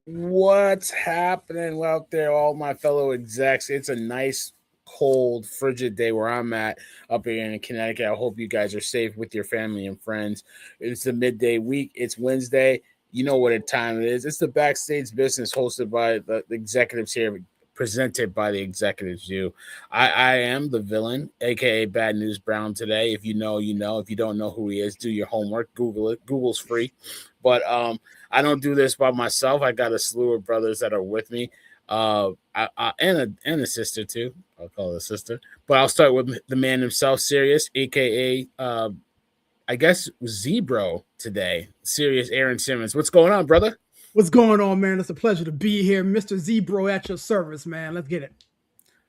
What's happening out there, all my fellow execs? It's a nice, cold, frigid day where I'm at up here in Connecticut. I hope you guys are safe with your family and friends. It's the midday week. It's Wednesday. You know what time it is. It's the Backstage Business hosted by the executives here, presented by the executives. I am the villain, aka Bad News Brown today. If you know, you know. If you don't know who he is, do your homework. Google it. Google's free. But I don't do this by myself. I got a slew of brothers that are with me, and a sister too. I'll call it a sister. But I'll start with the man himself, Sirius, aka I guess Zebro today. Sirius Aaron Simmons. What's going on, brother? What's going on, man? It's a pleasure to be here. Mr. Zebro at your service, man. Let's get it.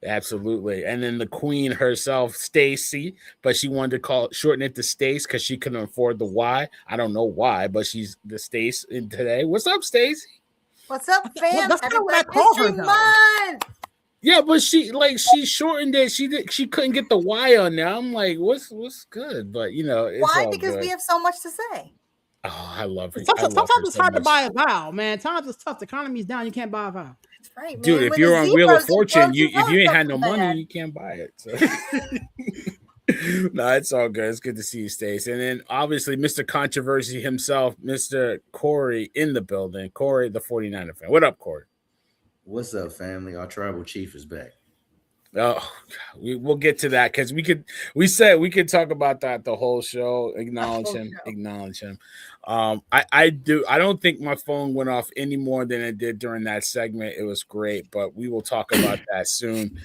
Absolutely. And then the queen herself, Stacy, but she wanted to shorten it to Stace because she couldn't afford the Y. I don't know why, but she's the Stace in today. What's up, Stacy? What's up, Well, fam? that's Happy not what I Black call her, History though. Month. Yeah, but she shortened it. She couldn't get the Y on there. I'm like, what's good? But it's Why? all Because we good. have so much to say. Oh, I love her. I Sometimes love her it's so hard to much. buy a vowel, man. Times it's tough. The economy's down. You can't buy a vowel. That's right, Dude, man. if When the you're on Wheel of zebras and Fortune, bugs you if you want ain't had something no money, bad. you can't buy it. So. No, it's all good. It's good to see you, Stace. And then obviously Mr. Controversy himself, Mr. Corey in the building. Corey, the 49er fan. What up, Corey? What's up, family? Our tribal chief is back. Oh, we'll get to that because we said we could talk about that the whole show. Acknowledge Oh, him, no. acknowledge him. I don't think my phone went off any more than it did during that segment. It was great, but we will talk about that soon.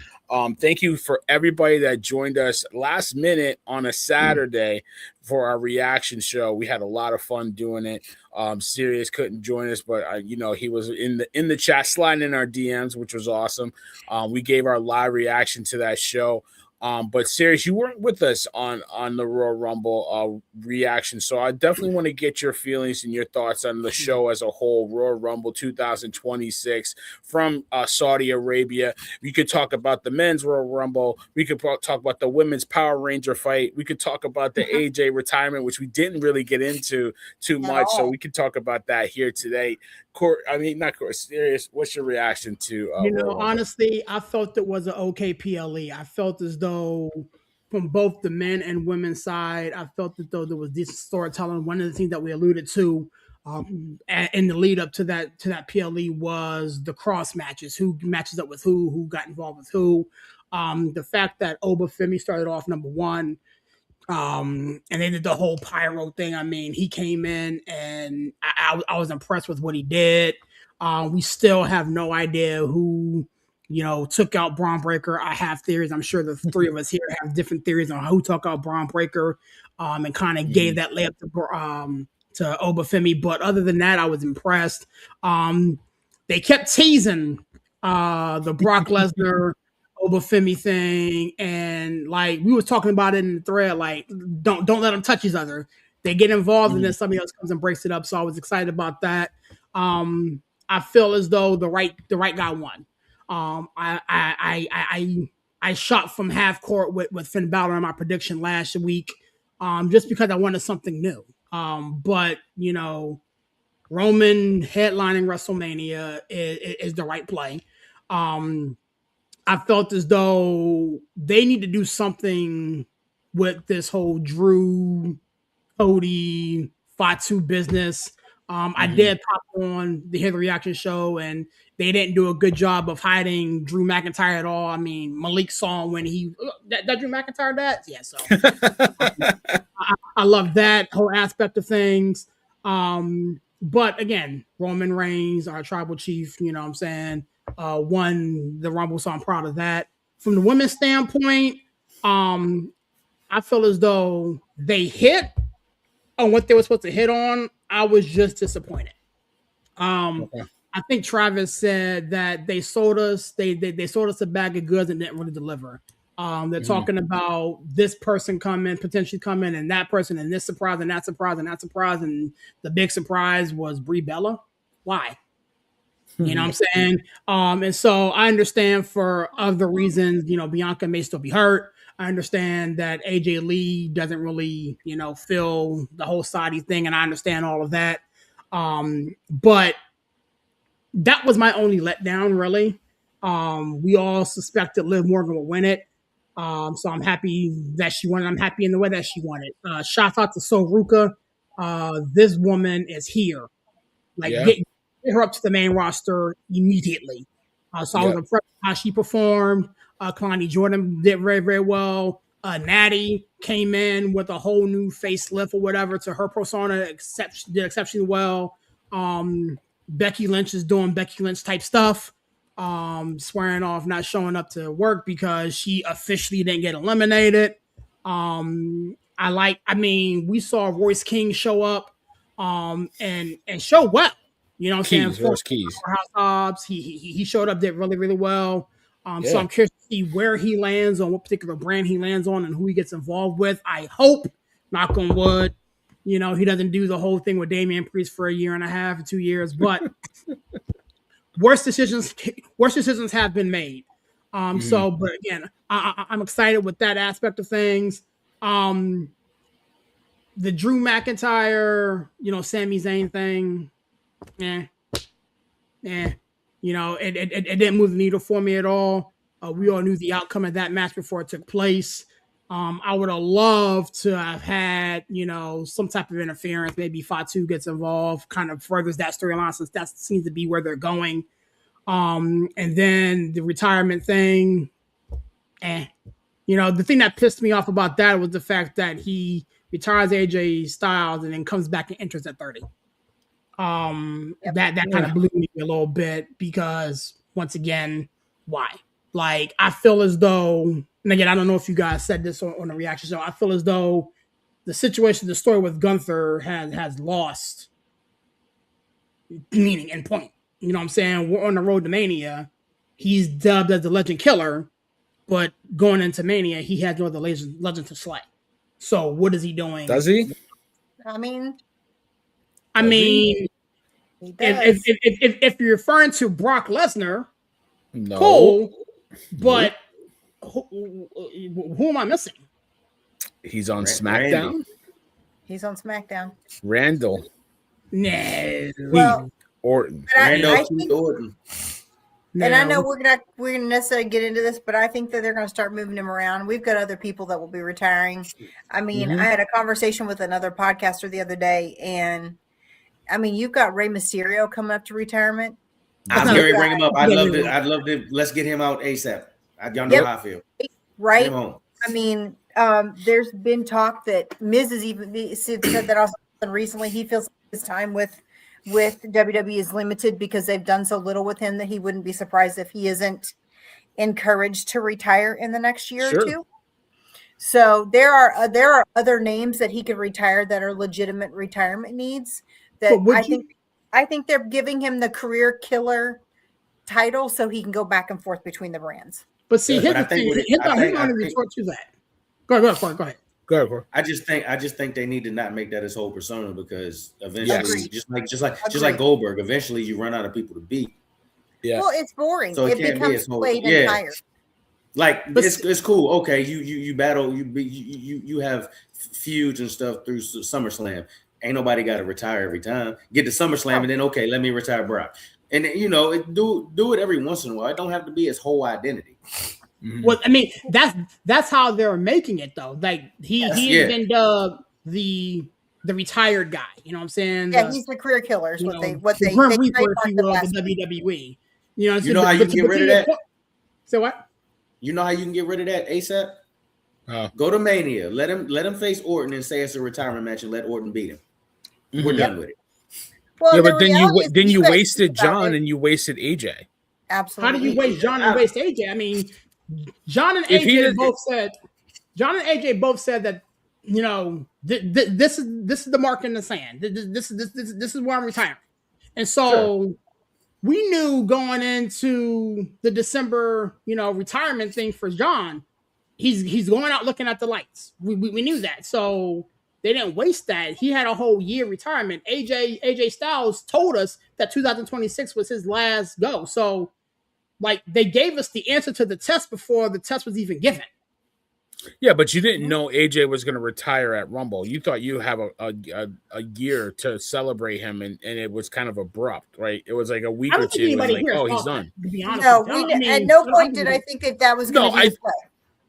Thank you for everybody that joined us last minute on a Saturday for our reaction show. We had a lot of fun doing it. Sirius couldn't join us, but he was in the chat sliding in our DMs, which was awesome. We gave our live reaction to that show. But Sirius, you weren't with us on the Royal Rumble reaction, so I definitely want to get your feelings and your thoughts on the show as a whole. Royal Rumble 2026 from Saudi Arabia. We could talk about the men's Royal Rumble. We could talk about the women's Power Ranger fight. We could talk about the AJ retirement, which we didn't really get into too At much. So all. we could talk about that here today. Not Court. Serious. What's your reaction to Royal Rumble? Honestly, I felt it was an okay PLE. I felt as though from both the men and women's side, I felt that though there was decent storytelling. One of the things that we alluded to in the lead up to that PLE was the cross matches, who matches up with who got involved with who. The fact that Oba Femi started off number one, and they did the whole pyro thing. I mean, he came in and I was impressed with what he did. We still have no idea who, took out Braun Breaker. I have theories. I'm sure the three of us here have different theories on who took out Braun Breaker, and kind of gave that layup to Obafemi. But other than that, I was impressed. They kept teasing the Brock Lesnar Obafemi thing, and like we was talking about it in the thread, like don't let them touch each other. They get involved, and then somebody else comes and breaks it up. So I was excited about that. I feel as though the right guy won. I shot from half court with Finn Balor in my prediction last week, just because I wanted something new. But Roman headlining WrestleMania is the right play. I felt as though they need to do something with this whole Drew, Cody, Fatu business. I did pop on the Hit Reaction show, and they didn't do a good job of hiding Drew McIntyre at all. I mean, Malik saw him when that Drew McIntyre that yeah. So I love that whole aspect of things. But again, Roman Reigns, our tribal chief, you know what I'm saying, won the Rumble, so I'm proud of that. From the women's standpoint, I feel as though they hit on what they were supposed to hit on. I was just disappointed. Okay. I think Travis said that they sold us they sold us a bag of goods and didn't really deliver. They're talking about this person potentially coming, and that person, and this surprise, and that surprise, and that surprise, and the big surprise was Brie Bella. Why? You know what I'm saying? And so I understand for other reasons, Bianca may still be hurt. I understand that AJ Lee doesn't really, feel the whole Saudi thing, and I understand all of that. But that was my only letdown, really. We all suspected Liv Morgan would win it. So I'm happy that she won. I'm happy in the way that she won it. Shout out to Soruka. This woman is here. Like Yeah. get her up to the main roster immediately. So I was impressed with how she performed. Kalani Jordan did very, very well. Natty came in with a whole new facelift or whatever to her persona, did exceptionally well. Becky Lynch is doing Becky Lynch type stuff, swearing off not showing up to work because she officially didn't get eliminated. We saw Royce King show up and show well. You know what I'm saying? Royce Keys. Hobbs, he showed up, did really, really well. So I'm curious to see where he lands on what particular brand he lands on and who he gets involved with. I hope, knock on wood, he doesn't do the whole thing with Damian Priest for a year and a half or 2 years, but worse decisions have been made. So, but again, I'm excited with that aspect of things. The Drew McIntyre, Sami Zayn thing, it didn't move the needle for me at all. We all knew the outcome of that match before it took place. I would have loved to have had, some type of interference. Maybe Fatu gets involved, kind of furthers that storyline since that seems to be where they're going. And then the retirement thing, the thing that pissed me off about that was the fact that he retires AJ Styles and then comes back and enters at 30. That kind of blew me a little bit because once again, why? Like I feel as though, and again, I don't know if you guys said this on the reaction show. I feel as though the story with Gunther has lost meaning and point. You know what I'm saying? We're on the road to Mania. He's dubbed as the Legend Killer, but going into Mania, he has no other legend to slay. So what is he doing? Does he? I mean, if you're referring to Brock Lesnar, no. cool, but who am I missing? He's on SmackDown. He's on SmackDown. Randall. No. Well, Orton. Randall Orton. And I know we're gonna necessarily get into this, but I think that they're gonna start moving him around. We've got other people that will be retiring. I mean, I had a conversation with another podcaster the other day, and I mean, you've got Rey Mysterio coming up to retirement. I'm going to bring him up. I'd love to. Let's get him out ASAP. Y'all know how I feel. Right. I mean, there's been talk that Miz has even said that also recently. He feels his time with WWE is limited because they've done so little with him that he wouldn't be surprised if he isn't encouraged to retire in the next year or two. So there are other names that he could retire that are legitimate retirement needs. That I think they're giving him the career killer title so he can go back and forth between the brands. But see, here's the thing. Here's my retort to that. Go ahead. I just think they need to not make that his whole persona because eventually, just like Goldberg, eventually you run out of people to beat. Yeah. Well, it's boring. So it becomes played and tired. Like it's cool. Okay, you battle, you have feuds and stuff through SummerSlam. Ain't nobody got to retire every time. Get to SummerSlam and then okay, let me retire Brock. And do it every once in a while. It don't have to be his whole identity. Mm-hmm. Well, I mean, that's how they're making it though. Like he has been dubbed the retired guy. You know what I'm saying? Yeah, he's the career killer. Is what they Grim Reaper, if you will, of the WWE. You know how you can get rid of that? Say what? You know how you can get rid of that ASAP? Go to Mania. Let him face Orton and say it's a retirement match and let Orton beat him. Mm-hmm. We're done with it. Well, yeah, but then you wasted John and you wasted AJ. Absolutely. How do you waste John and waste AJ? I mean, John and AJ both said that this is the mark in the sand. This is where I'm retiring, and so we knew going into the December retirement thing for John, he's going out looking at the lights. We knew that, so they didn't waste that. He had a whole year retirement. AJ Styles told us that 2026 was his last go. So, like, they gave us the answer to the test before the test was even given. Yeah, but you didn't know AJ was going to retire at Rumble. You thought you have a year to celebrate him, and it was kind of abrupt, right? It was like a week I or don't think two, and anybody like, here oh, he's thought that, done. to be honest. No, with you. I mean, at no I don't point did think I think that was going to be his play.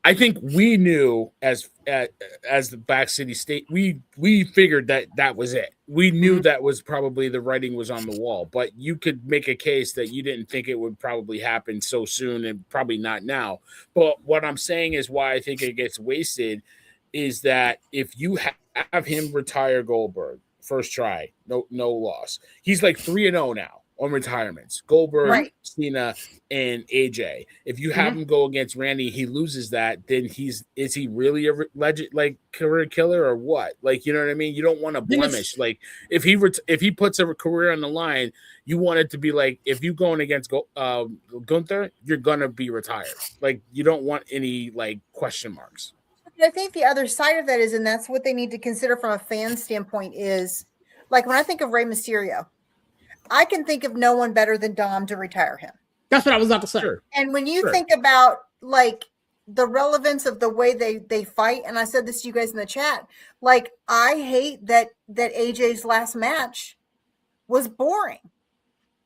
I think we knew as the Back City State, we figured that was it. We knew that was probably the writing was on the wall, but you could make a case that you didn't think it would probably happen so soon and probably not now. But what I'm saying is why I think it gets wasted is that if you have him retire Goldberg first try, no loss, he's like 3-0 now on retirements. Goldberg, Right. Cena, and AJ. If you have him go against Randy, he loses that. Then is he really a legend, like career killer or what? Like, you know what I mean? You don't want to blemish. Like if he puts a career on the line, you want it to be like if you going against Gunther, you're gonna be retired. Like you don't want any like question marks. I think the other side of that is, and that's what they need to consider from a fan standpoint, is like when I think of Rey Mysterio, I can think of no one better than Dom to retire him. That's what I was about to say. Sure. And when you think about like the relevance of the way they fight, and I said this to you guys in the chat, like I hate that AJ's last match was boring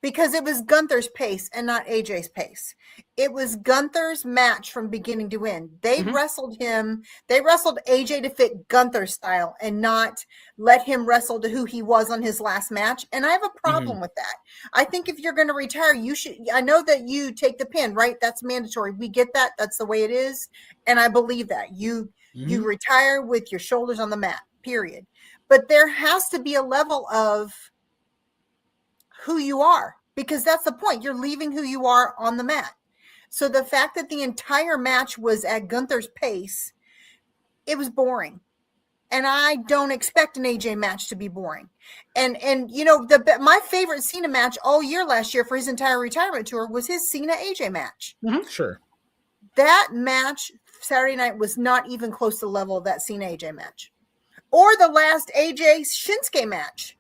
because it was Gunther's pace and not AJ's pace. It was Gunther's match from beginning to end. They wrestled him. They wrestled AJ to fit Gunther's style and not let him wrestle to who he was on his last match. And I have a problem with that. I think if you're going to retire, you should. I know that you take the pin, right? That's mandatory. We get that. That's the way it is. And I believe that you retire with your shoulders on the mat, period. But there has to be a level of who you are, because that's the point. You're leaving who you are on the mat. So the fact that the entire match was at Gunther's pace, it was boring. And I don't expect an AJ match to be boring. And you know, my favorite Cena match all year last year for his entire retirement tour was his Cena AJ match. Sure. That match Saturday night was not even close to the level of that Cena AJ match. Or the last AJ Shinsuke match.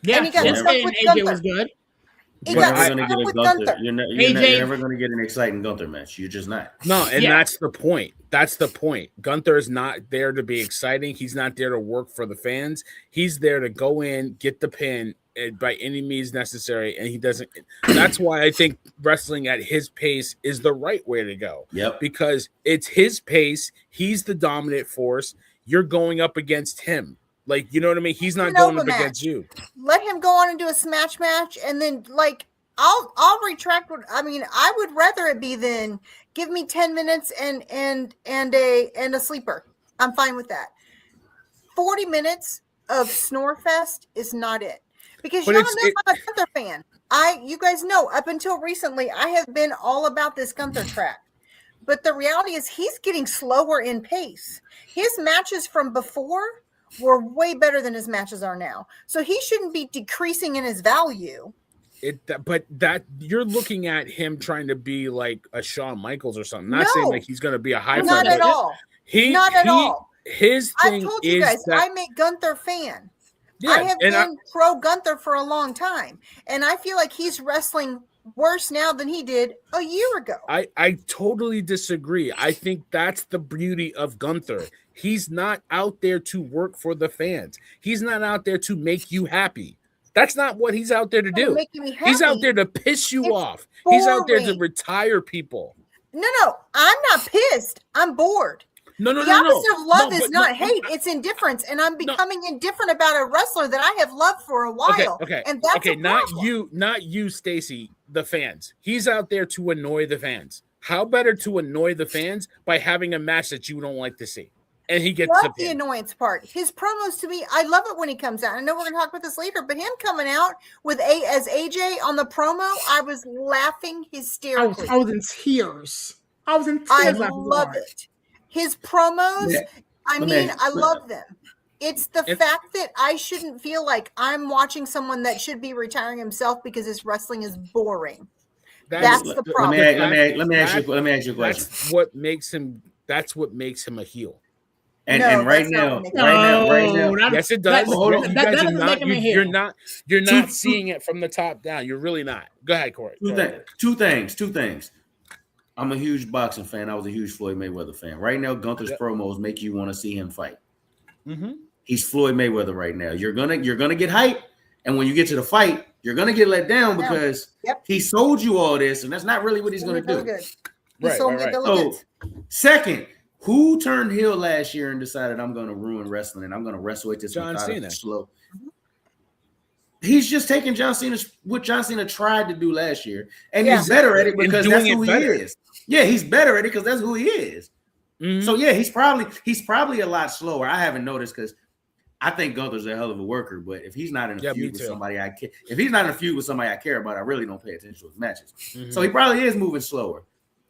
Yeah, and he got stuck with AJ Gunther. was good. He You're got never going stuck to with get a Gunther. Gunther. You're never going to get an exciting Gunther match. You're just not. No, and that's the point. That's the point. Gunther is not there to be exciting. He's not there to work for the fans. He's there to go in, get the pin by any means necessary, and he doesn't. That's why I think wrestling at his pace is the right way to go. Yep. Because it's his pace. He's the dominant force. You're going up against him. Like, you know what I mean? He's not going up against you. Let him go on and do a smash match, and then like I'll retract what I mean. I would rather it be than give me 10 minutes and a sleeper. I'm fine with that. 40 minutes of snore fest is not it. Because y'all know I'm a Gunther fan. You guys know up until recently I have been all about this Gunther track. But the reality is he's getting slower in pace. His matches from before were way better than his matches are now. So he shouldn't be decreasing in his value. But that you're looking at him trying to be like a Shawn Michaels or something. Not saying like he's going to be a high. Not at all. Not at all. His thing I told you guys, I'm a Gunther fan. Yeah, I have been pro Gunther for a long time, and I feel like he's wrestling worse now than he did a year ago. I totally disagree. I think that's the beauty of Gunther. He's not out there to work for the fans. He's not out there to make you happy. That's not what he's out there to do. He's out there to piss you off. Boring. He's out there to retire people. No, I'm not pissed. I'm bored. No. The opposite of love is not hate. It's indifference. And I'm becoming indifferent about a wrestler that I have loved for a while. Okay. And that's not you, Stacy, the fans. He's out there to annoy the fans. How better to annoy the fans by having a match that you don't like to see? And he gets the annoyance part. His promos to me, I love it when he comes out. I know we're going to talk about this later, but him coming out with as AJ on the promo, I was laughing hysterically. I was in tears. I love it. His promos, I love them. It's the fact that I shouldn't feel like I'm watching someone that should be retiring himself because his wrestling is boring. That's the problem. Let me ask you a question. That's what makes him a heel. And right now, yes, it does. You're not seeing it from the top down. You're really not. Go ahead, Corey. Two things. I'm a huge boxing fan. I was a huge Floyd Mayweather fan. Right now, Gunther's promos make you want to see him fight. Mm-hmm. He's Floyd Mayweather right now. You're gonna get hyped, and when you get to the fight, you're gonna get let down because he sold you all this, and that's not really what he's gonna do. Right. So, second, who turned heel last year and decided I'm gonna ruin wrestling and I'm gonna wrestle at this John Cena. slow? He's just taking what John Cena tried to do last year, and he's better at it because that's who he is. Yeah, he's better at it because that's who he is. Mm-hmm. So yeah, he's probably a lot slower. I haven't noticed because I think Gunther's a hell of a worker, but if he's not in a feud with somebody I care about, I really don't pay attention to his matches. Mm-hmm. So he probably is moving slower.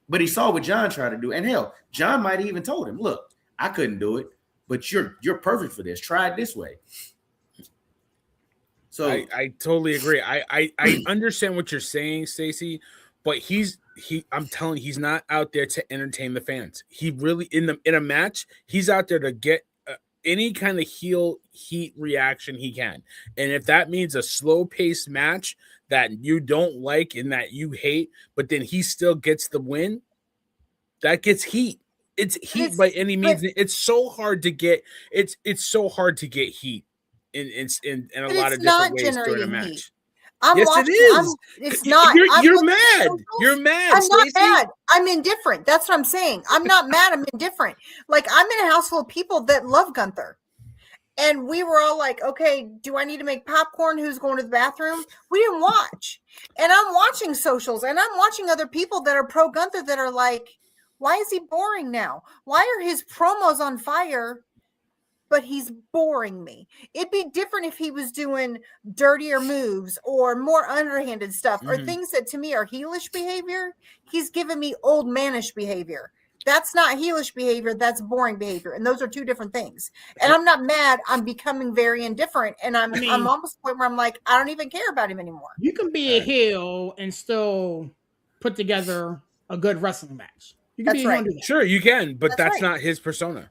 But he saw what John tried to do, and hell, John might have even told him, "Look, I couldn't do it, but you're perfect for this. Try it this way." So I totally agree. I understand what you're saying, Stacey, but I'm telling you, he's not out there to entertain the fans. He really in a match, he's out there to get any kind of heel heat reaction he can. And if that means a slow paced match that you don't like and that you hate, but then he still gets the win, that gets heat. It's heat by any means. It's so hard to get. It's so hard to get heat in a lot of different ways during a match. Heat. It is. It's not. You're mad. You're mad. I'm not mad. I'm indifferent. That's what I'm saying. I'm not mad. I'm indifferent. Like, I'm in a house full of people that love Gunther. And we were all like, okay, do I need to make popcorn? Who's going to the bathroom? We didn't watch. And I'm watching socials and I'm watching other people that are pro Gunther that are like, why is he boring now? Why are his promos on fire? But he's boring me. It'd be different if he was doing dirtier moves or more underhanded stuff or things that to me are heelish behavior. He's giving me old manish behavior. That's not heelish behavior. That's boring behavior. And those are two different things. And I'm not mad. I'm becoming very indifferent. And I'm almost to the point where I'm like, I don't even care about him anymore. You can be a heel and still put together a good wrestling match. You can That's right. Sure, you can, but that's not his persona.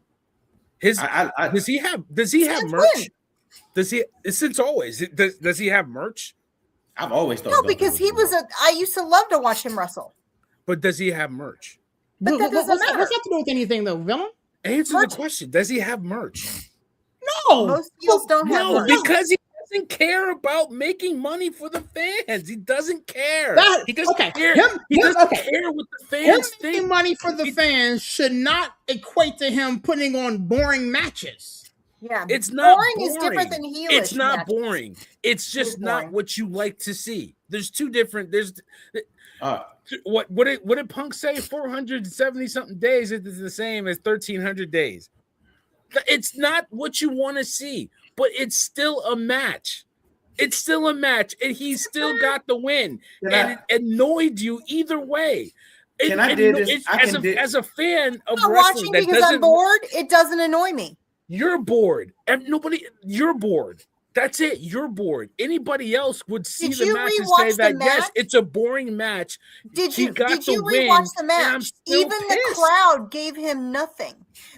Does he have merch? Does he since always? Does he have merch? I've always thought no, because I used to love to watch him wrestle. But does he have merch? But that doesn't matter. What's that to do with anything, though, villain? Answer the question. Does he have merch? No. Most heels don't have merch. Because he doesn't care about making money for the fans. He doesn't care. He doesn't care. He doesn't care what the fans think. Making money for the fans should not equate to him putting on boring matches. Yeah, it's not boring. Is different than heelish. It's not matches. Boring. It's just not what you like to see. There's two different. What did Punk say? 470 something days is the same as 1300 days. It's not what you want to see, but it's still a match. It's still a match, and he still got the win. It annoyed you either way. As a fan of wrestling, watching because I'm bored. It doesn't annoy me. You're bored, and you're bored. That's it. You're bored. Anybody else would see the match and say that yes, it's a boring match. Did you rewatch the match? Even the crowd gave him nothing.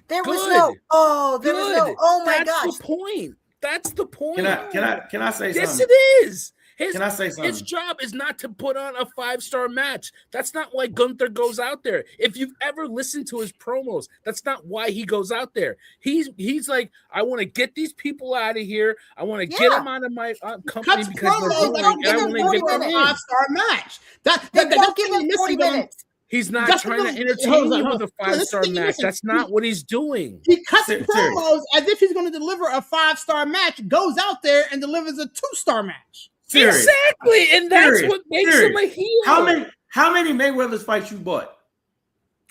There was no oh my gosh. That's the point. That's the point. Can I say something? Yes, it is. Can I say something? His job is not to put on a 5-star match. That's not why Gunther goes out there. If you've ever listened to his promos, that's not why he goes out there. He's like, I want to get these people out of here. I want to get them out of my company because they're boring. I want to get them in. 5-star match. That's give him 40 minutes. He's not trying to entertain you with a 5-star match. That's not what he's doing. He cuts promos as if he's going to deliver a 5-star match, goes out there and delivers a 2-star match. Serious. Exactly, and that's what makes him a heel. How many Mayweather's fights you bought?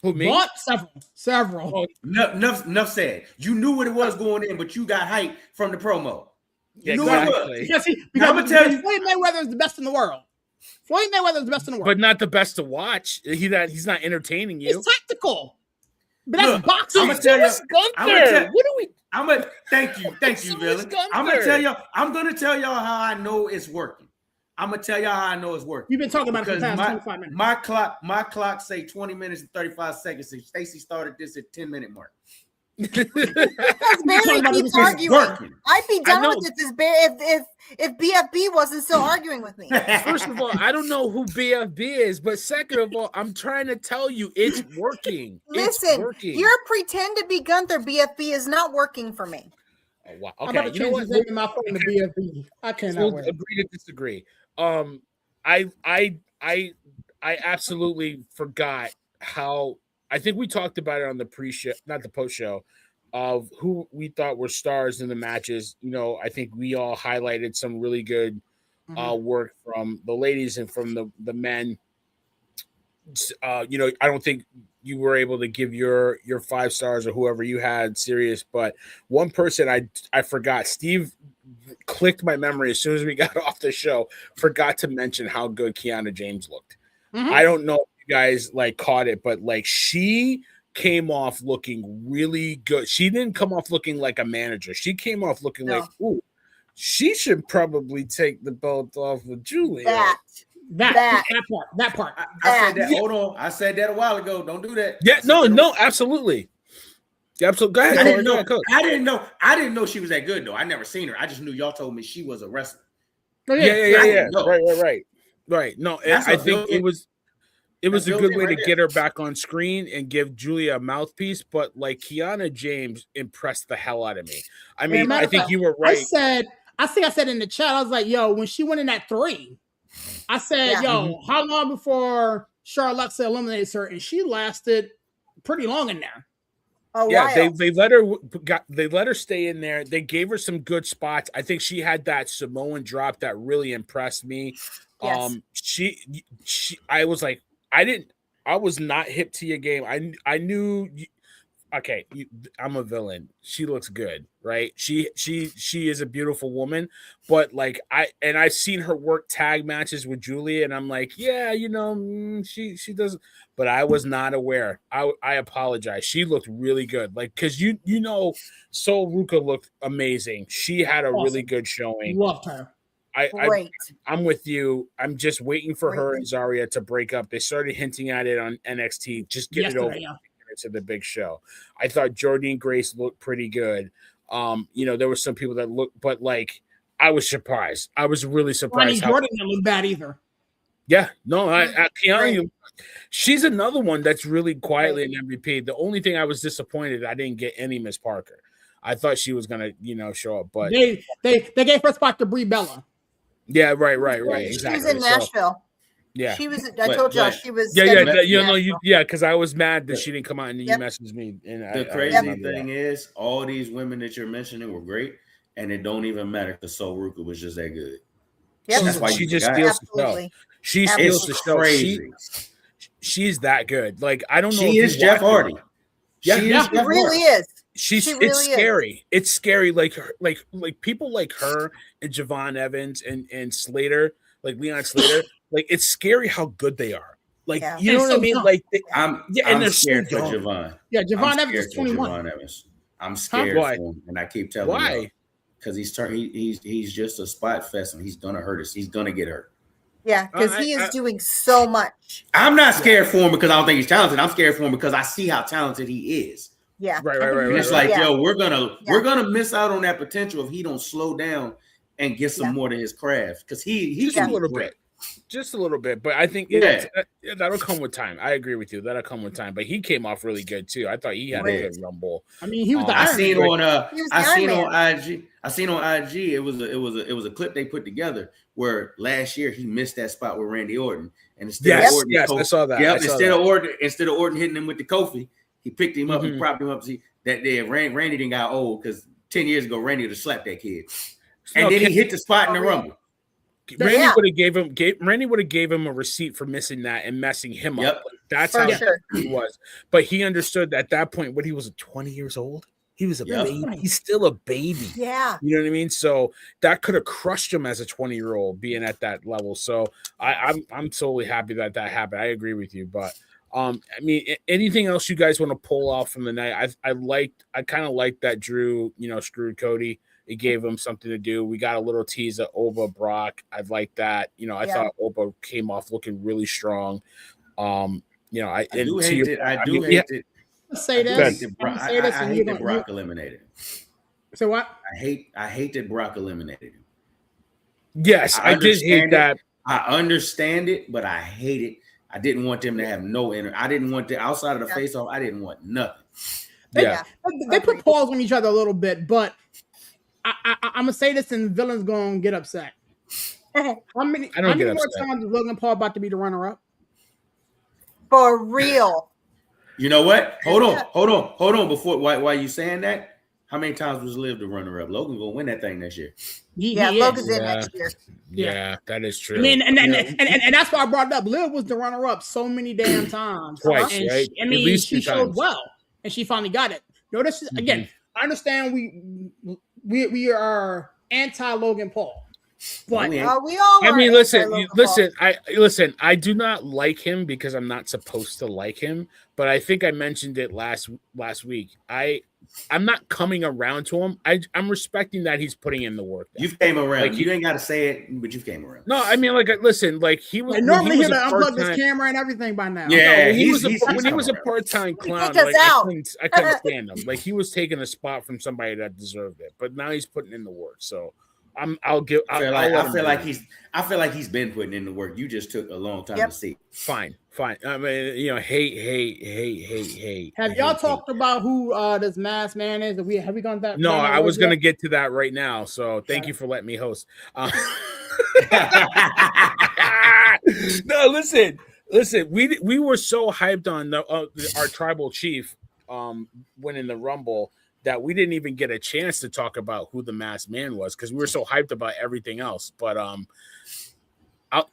Who, me? Bought several. Oh, enough said. You knew what it was going in, but you got hype from the promo. You knew what it was. Because I'm gonna tell you, Floyd Mayweather is the best in the world. Floyd Mayweather is the best in the world, but not the best to watch. He's not entertaining you. It's tactical. But that's boxing. I'm gonna tell you. What do we? Thank you, Billy. I'm gonna tell y'all how I know it's working. I'm gonna tell y'all how I know it's working. You've been talking about it for the past 25 minutes. My clock say 20 minutes and 35 seconds. And Stacey started this at 10-minute mark. Because Barry keeps arguing. I'd be done with this if BFB wasn't still arguing with me. First of all, I don't know who BFB is, but second of all, I'm trying to tell you it's working. Listen, your pretend to be Gunther BFB is not working for me. Oh, wow. Okay, I'm about to change his name in my phone to BFB. I cannot wait. Agree to disagree. I absolutely forgot how. I think we talked about it on the pre-show, not the post-show, of who we thought were stars in the matches. You know, I think we all highlighted some really good work from the ladies and from the men. You know, I don't think you were able to give your 5 stars or whoever you had serious, but one person I forgot, Steve clicked my memory as soon as we got off the show, forgot to mention how good Kiana James looked. I don't know if you guys like caught it, but like she came off looking really good. She didn't come off looking like a manager. She came off looking like, ooh, she should probably take the belt off of Julia. That part. I said that. Hold on. I said that a while ago. Don't do that. Yeah, no, absolutely. Yeah, absolutely. Go ahead. I didn't know she was that good though. I never seen her. I just knew y'all told me she was a wrestler. Yeah. Right. No, I think it was a good way to get her back on screen and give Julia a mouthpiece. But like Kiana James impressed the hell out of me. I mean, I think you were right. I think I said in the chat, I was like, yo, when she went in at 3, I said, how long before Charlotte eliminates her? And she lasted pretty long in there. They let her stay in there. They gave her some good spots. I think she had that Samoan drop that really impressed me. Yes. I was like, I was not hip to your game. I knew. Okay, I'm a villain. She looks good, right? She is a beautiful woman, but like I've seen her work tag matches with Julia, and I'm like, yeah, you know, she doesn't. But I was not aware. I apologize. She looked really good, like because you know, Sol Ruka looked amazing. She had a really good showing. Loved her. I'm with you. I'm just waiting for her and Zarya to break up. They started hinting at it on NXT. Just get it over. Yeah. To the big show. I thought Jordynne Grace looked pretty good. You know, there were some people that looked, but like I was surprised. I was really surprised. Jordan didn't look bad either. Yeah, no, Kiana, she's another one that's really quietly an MVP. The only thing I was disappointed I didn't get any Miss Parker. I thought she was gonna, you know, show up, but they gave her spot to Brie Bella. Yeah, right. Exactly. She was in Nashville. Yeah, she was. I told you she was. Because I was mad that she didn't come out and you messaged me. And the crazy thing is, all these women that you're mentioning were great, and it don't even matter because Sol Ruka was just that good. Yep. That's why she just steals the show. She steals the show. She's that good. Like I don't know. She is Jeff Hardy. Yeah, she really is. It's scary. It's scary. Like people like her and Javon Evans and Slater, like Leon Slater. Like it's scary how good they are. Like you know what I mean? Like I'm scared for Javon. Yeah, Javon Evans is 21. I'm scared for him, and I keep telling you because he's just a spot fest, and he's gonna hurt us. He's gonna get hurt. Yeah, because he is doing so much. I'm not scared for him because I don't think he's talented. I'm scared for him because I see how talented he is. Yeah, right. It's like, yo, we're gonna miss out on that potential if he don't slow down and get some more to his craft because he's a little bit. Just a little bit, but I think that'll come with time. I agree with you. That'll come with time. But he came off really good too. I thought he had a good rumble. I mean, he was. I seen on IG. I seen on IG. It was a clip they put together where last year he missed that spot with Randy Orton, and instead of Orton, I saw that. Yep, instead of Orton hitting him with the Kofi, he picked him up and propped him up. See that day, Randy didn't got old because 10 years ago Randy would have slapped that kid, and then he hit the spot in the rumble. Randy would have gave him a receipt for missing that and messing him up. That's how he was. But he understood at that point when he was 20 years old. He was a baby. He's still a baby. Yeah. You know what I mean? So that could have crushed him as a 20-year-old being at that level. So I'm totally happy that happened. I agree with you. But I mean, anything else you guys want to pull off from the night? I kind of liked that Drew, screwed Cody. It gave him something to do. We got a little tease of Oba Brock. I like that. I thought Oba came off looking really strong. I do hate it. say I this. hate I'm gonna say this, I and hate that Brock eliminated him. So what? I hate that Brock eliminated him. Yes, I did hate that. I understand it, but I hate it. I didn't want them to have no I didn't want the outside of the face off. I didn't want nothing. They put paws on each other a little bit, but I'm gonna say this, and villains gonna get upset. How many more times is Logan Paul about to be the runner-up? For real. You know what? Hold on. Before while you saying that, how many times was Liv the runner-up? Logan gonna win that thing next year. Logan's in next year. Yeah, that is true. I mean, and that's why I brought it up. Liv was the runner-up so many damn times. Twice, and right? At least she showed well, and she finally got it. Notice again. I understand we are anti Logan Paul. But we all are. I mean, listen. I do not like him because I'm not supposed to like him. But I think I mentioned it last week. I'm not coming around to him. I'm respecting that he's putting in the work. You came around. Like, you ain't got to say it, but you came around. No, I mean, listen. Like he was normally he would unplug his camera and everything by now. Yeah, when he was a part-time clown, like, I couldn't stand him. Like he was taking a spot from somebody that deserved it. But now he's putting in the work. So I feel like he's been putting in the work. You just took a long time to see. Fine. I mean, hate. Have y'all talked about who this masked man is? Have we gone that? No, I was going to get to that right now. So thank you for letting me host. No, listen. We were so hyped on our tribal chief winning the Rumble that we didn't even get a chance to talk about who the masked man was because we were so hyped about everything else. But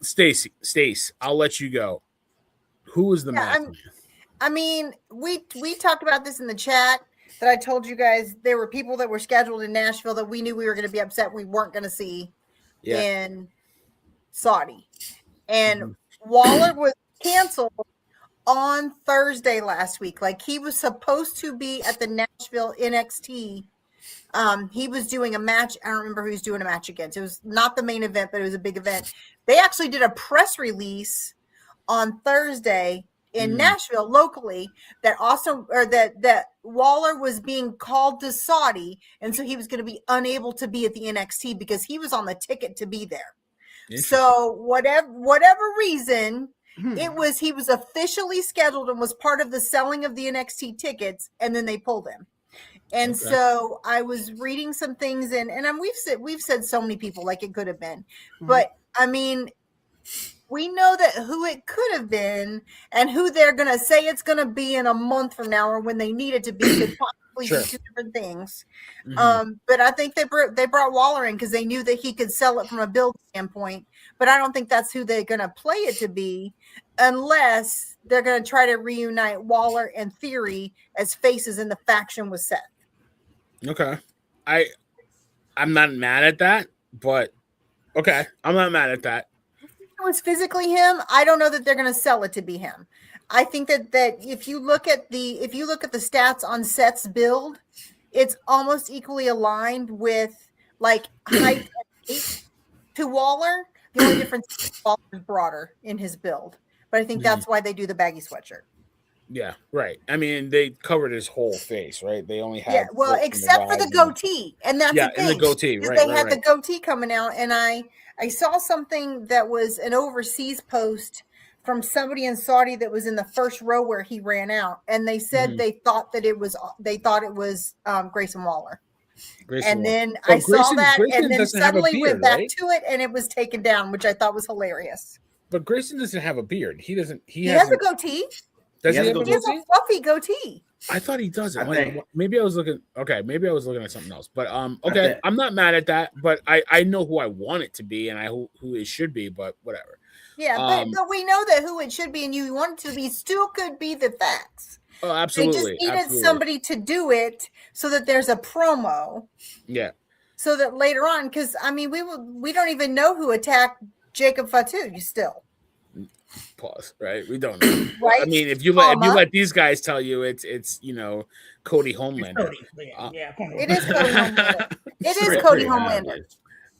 Stace, I'll let you go. Who is the masked man? I mean, we talked about this in the chat that I told you guys. There were people that were scheduled in Nashville that we knew we were going to be upset we weren't going to see in Saudi. And Waller was canceled on Thursday last week. Like he was supposed to be at the Nashville NXT. He was doing a match. I don't remember who he was doing a match against. It was not the main event, but it was a big event. They actually did a press release on Thursday in Nashville locally that Waller was being called to Saudi. And so he was going to be unable to be at the NXT because he was on the ticket to be there. So whatever reason, he was officially scheduled and was part of the selling of the NXT tickets, and then they pulled him. And so I was reading some things, and we've said so many people like it could have been, but I mean, we know that who it could have been and who they're going to say it's going to be in a month from now or when they need it to be could possibly be two different things. But I think they brought Waller in because they knew that he could sell it from a build standpoint. But I don't think that's who they're going to play it to be unless they're going to try to reunite Waller and Theory as faces in the faction with Seth. Okay. I'm not mad at that, but okay. I'm not mad at that. It was physically him. I don't know that they're going to sell it to be him. I think that if you look at the stats on Seth's build, it's almost equally aligned with like height and weight to Waller. The only difference is Waller's broader in his build, but I think that's why they do the baggy sweatshirt. Yeah, right. I mean, they covered his whole face, right? They only had except for the goatee, and that's the thing. And the goatee, right? They had the goatee coming out, and I saw something that was an overseas post from somebody in Saudi that was in the first row where he ran out, and they said they thought it was Grayson Waller. Then I saw that, and then suddenly went back to it, and it was taken down, which I thought was hilarious. But Grayson doesn't have a beard. He doesn't. He has a goatee. Does he have a fluffy goatee. I thought he doesn't. Maybe I was looking. Okay, maybe I was looking at something else. But okay, I'm not mad at that. But I know who I want it to be, and who it should be. But whatever. Yeah, but we know that who it should be, and you want it to be still could be the facts. Oh, absolutely. They just needed somebody to do it so that there's a promo. Yeah. So that later on, because I mean, we don't even know who attacked Jacob Fatu. You still. Pause. Right, we don't know. Right. I mean, if you let these guys tell you, it's Cody Homelander. Cody. It is Cody Homelander. It is Cody Homelander.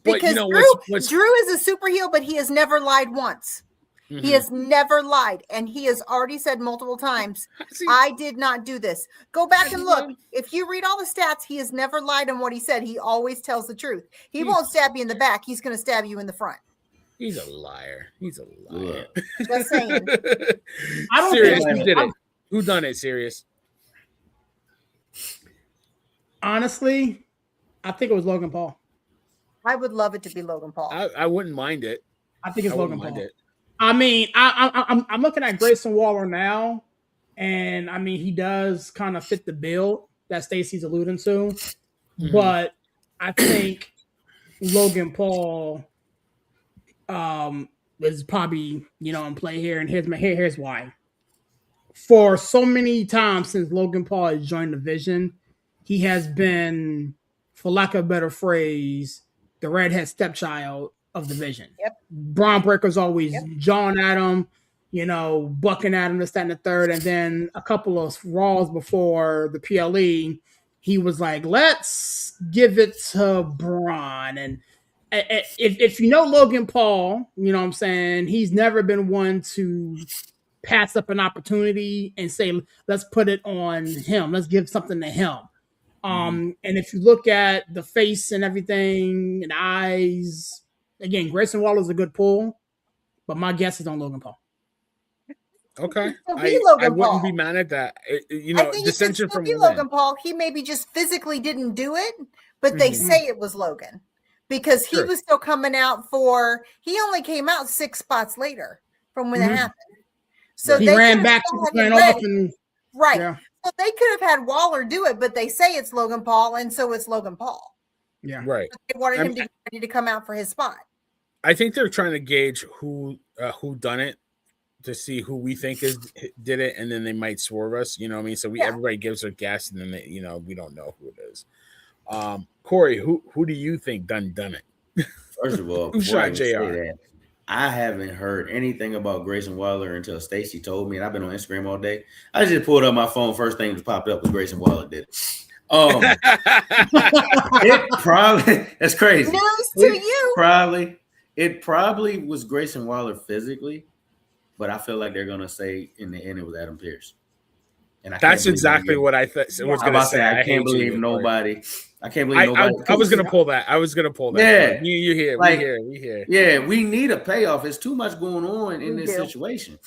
Because Drew is a super heel, but he has never lied once. Mm-hmm. He has never lied, and he has already said multiple times, I did not do this. Go back and look. If you read all the stats, he has never lied on what he said. He always tells the truth. He won't stab you in the back. He's going to stab you in the front. He's a liar. He's a liar. Just saying. I don't Serious, think who did it? Who done it, Serious? Honestly, I think it was Logan Paul. I would love it to be Logan Paul. I wouldn't mind it. I think it's Logan Paul. I mean, I'm looking at Grayson Waller now, and I mean, he does kind of fit the bill that Stacey's alluding to, but I think Logan Paul is probably, in play here, and here's why. For so many times since Logan Paul has joined the Vision, he has been, for lack of a better phrase, the redhead stepchild of the Vision. Yep. Braun Breaker's always jawing at him, bucking at him, this, that, and the third. And then a couple of Raws before the PLE, he was like, let's give it to Braun. And if you know Logan Paul, you know what I'm saying, he's never been one to pass up an opportunity and say, let's put it on him. Let's give something to him. And if you look at the face and everything and eyes, again, Grayson Waller is a good pull, but my guess is on Logan Paul. Okay. I wouldn't be mad at that. I think dissension from Logan Paul. He maybe just physically didn't do it, but they say it was Logan because he was still coming out he only came out 6 spots later from when it happened. So he ran back and off and right. Yeah. So they could have had Waller do it, but they say it's Logan Paul, and so it's Logan Paul. Yeah, right. They wanted him to get ready to come out for his spot. I think they're trying to gauge who done it to see who we think did it, and then they might swerve us. You know what I mean? So everybody gives their guess, and then we don't know who it is. Corey, who do you think done it? First of all, who shot JR? I haven't heard anything about Grayson Waller until Stacey told me, and I've been on Instagram all day. I just pulled up my phone. First thing that popped up was Grayson Waller did it. It probably that's crazy. News to you. It probably was Grayson Waller physically, but I feel like they're gonna say in the end it was Adam Pearce. And that's exactly what I thought. Was going to say. I can't believe nobody. I can't believe nobody. I was going to pull that. Yeah, you hear. Like, we hear. Yeah, we need a payoff. There's too much going on in this situation.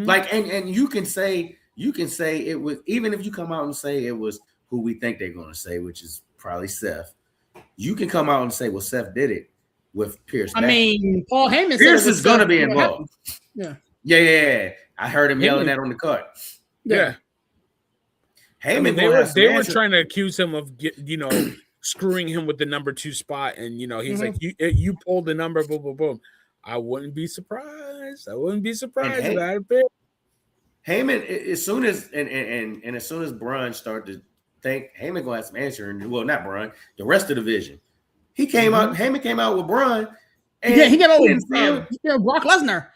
Like, and you can say it was, even if you come out and say it was who we think they're going to say, which is probably Seth. You can come out and say, well, Seth did it with Pearce. I mean, Paul Heyman. Pearce is going to be involved. Yeah. I heard him yelling that on the cut. Yeah. Heyman, they were trying to accuse him of screwing him with the number 2 spot, and he's like, you pulled the number, boom, boom, boom. I wouldn't be surprised. About it. Heyman, as soon as Braun started to think Heyman gonna have some answer, and well, not Braun, the rest of the division. He came out. Heyman came out with Braun. And he came out with Brock Lesnar.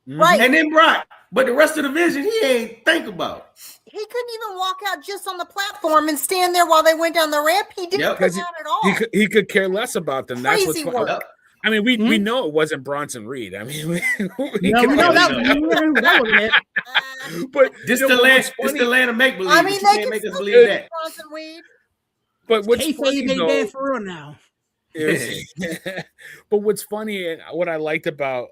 Right. And then Brock. But the rest of the division, he ain't think about. He couldn't even walk out just on the platform and stand there while they went down the ramp. He didn't come out at all. He could care less about them. That's what's funny. I mean, we know it wasn't Bronson Reed. I mean, we know that was it. But this the land of make believe. I mean, they can't make us believe that. Bronson Reed. But what's funny though, for real now. But what's funny and what I liked about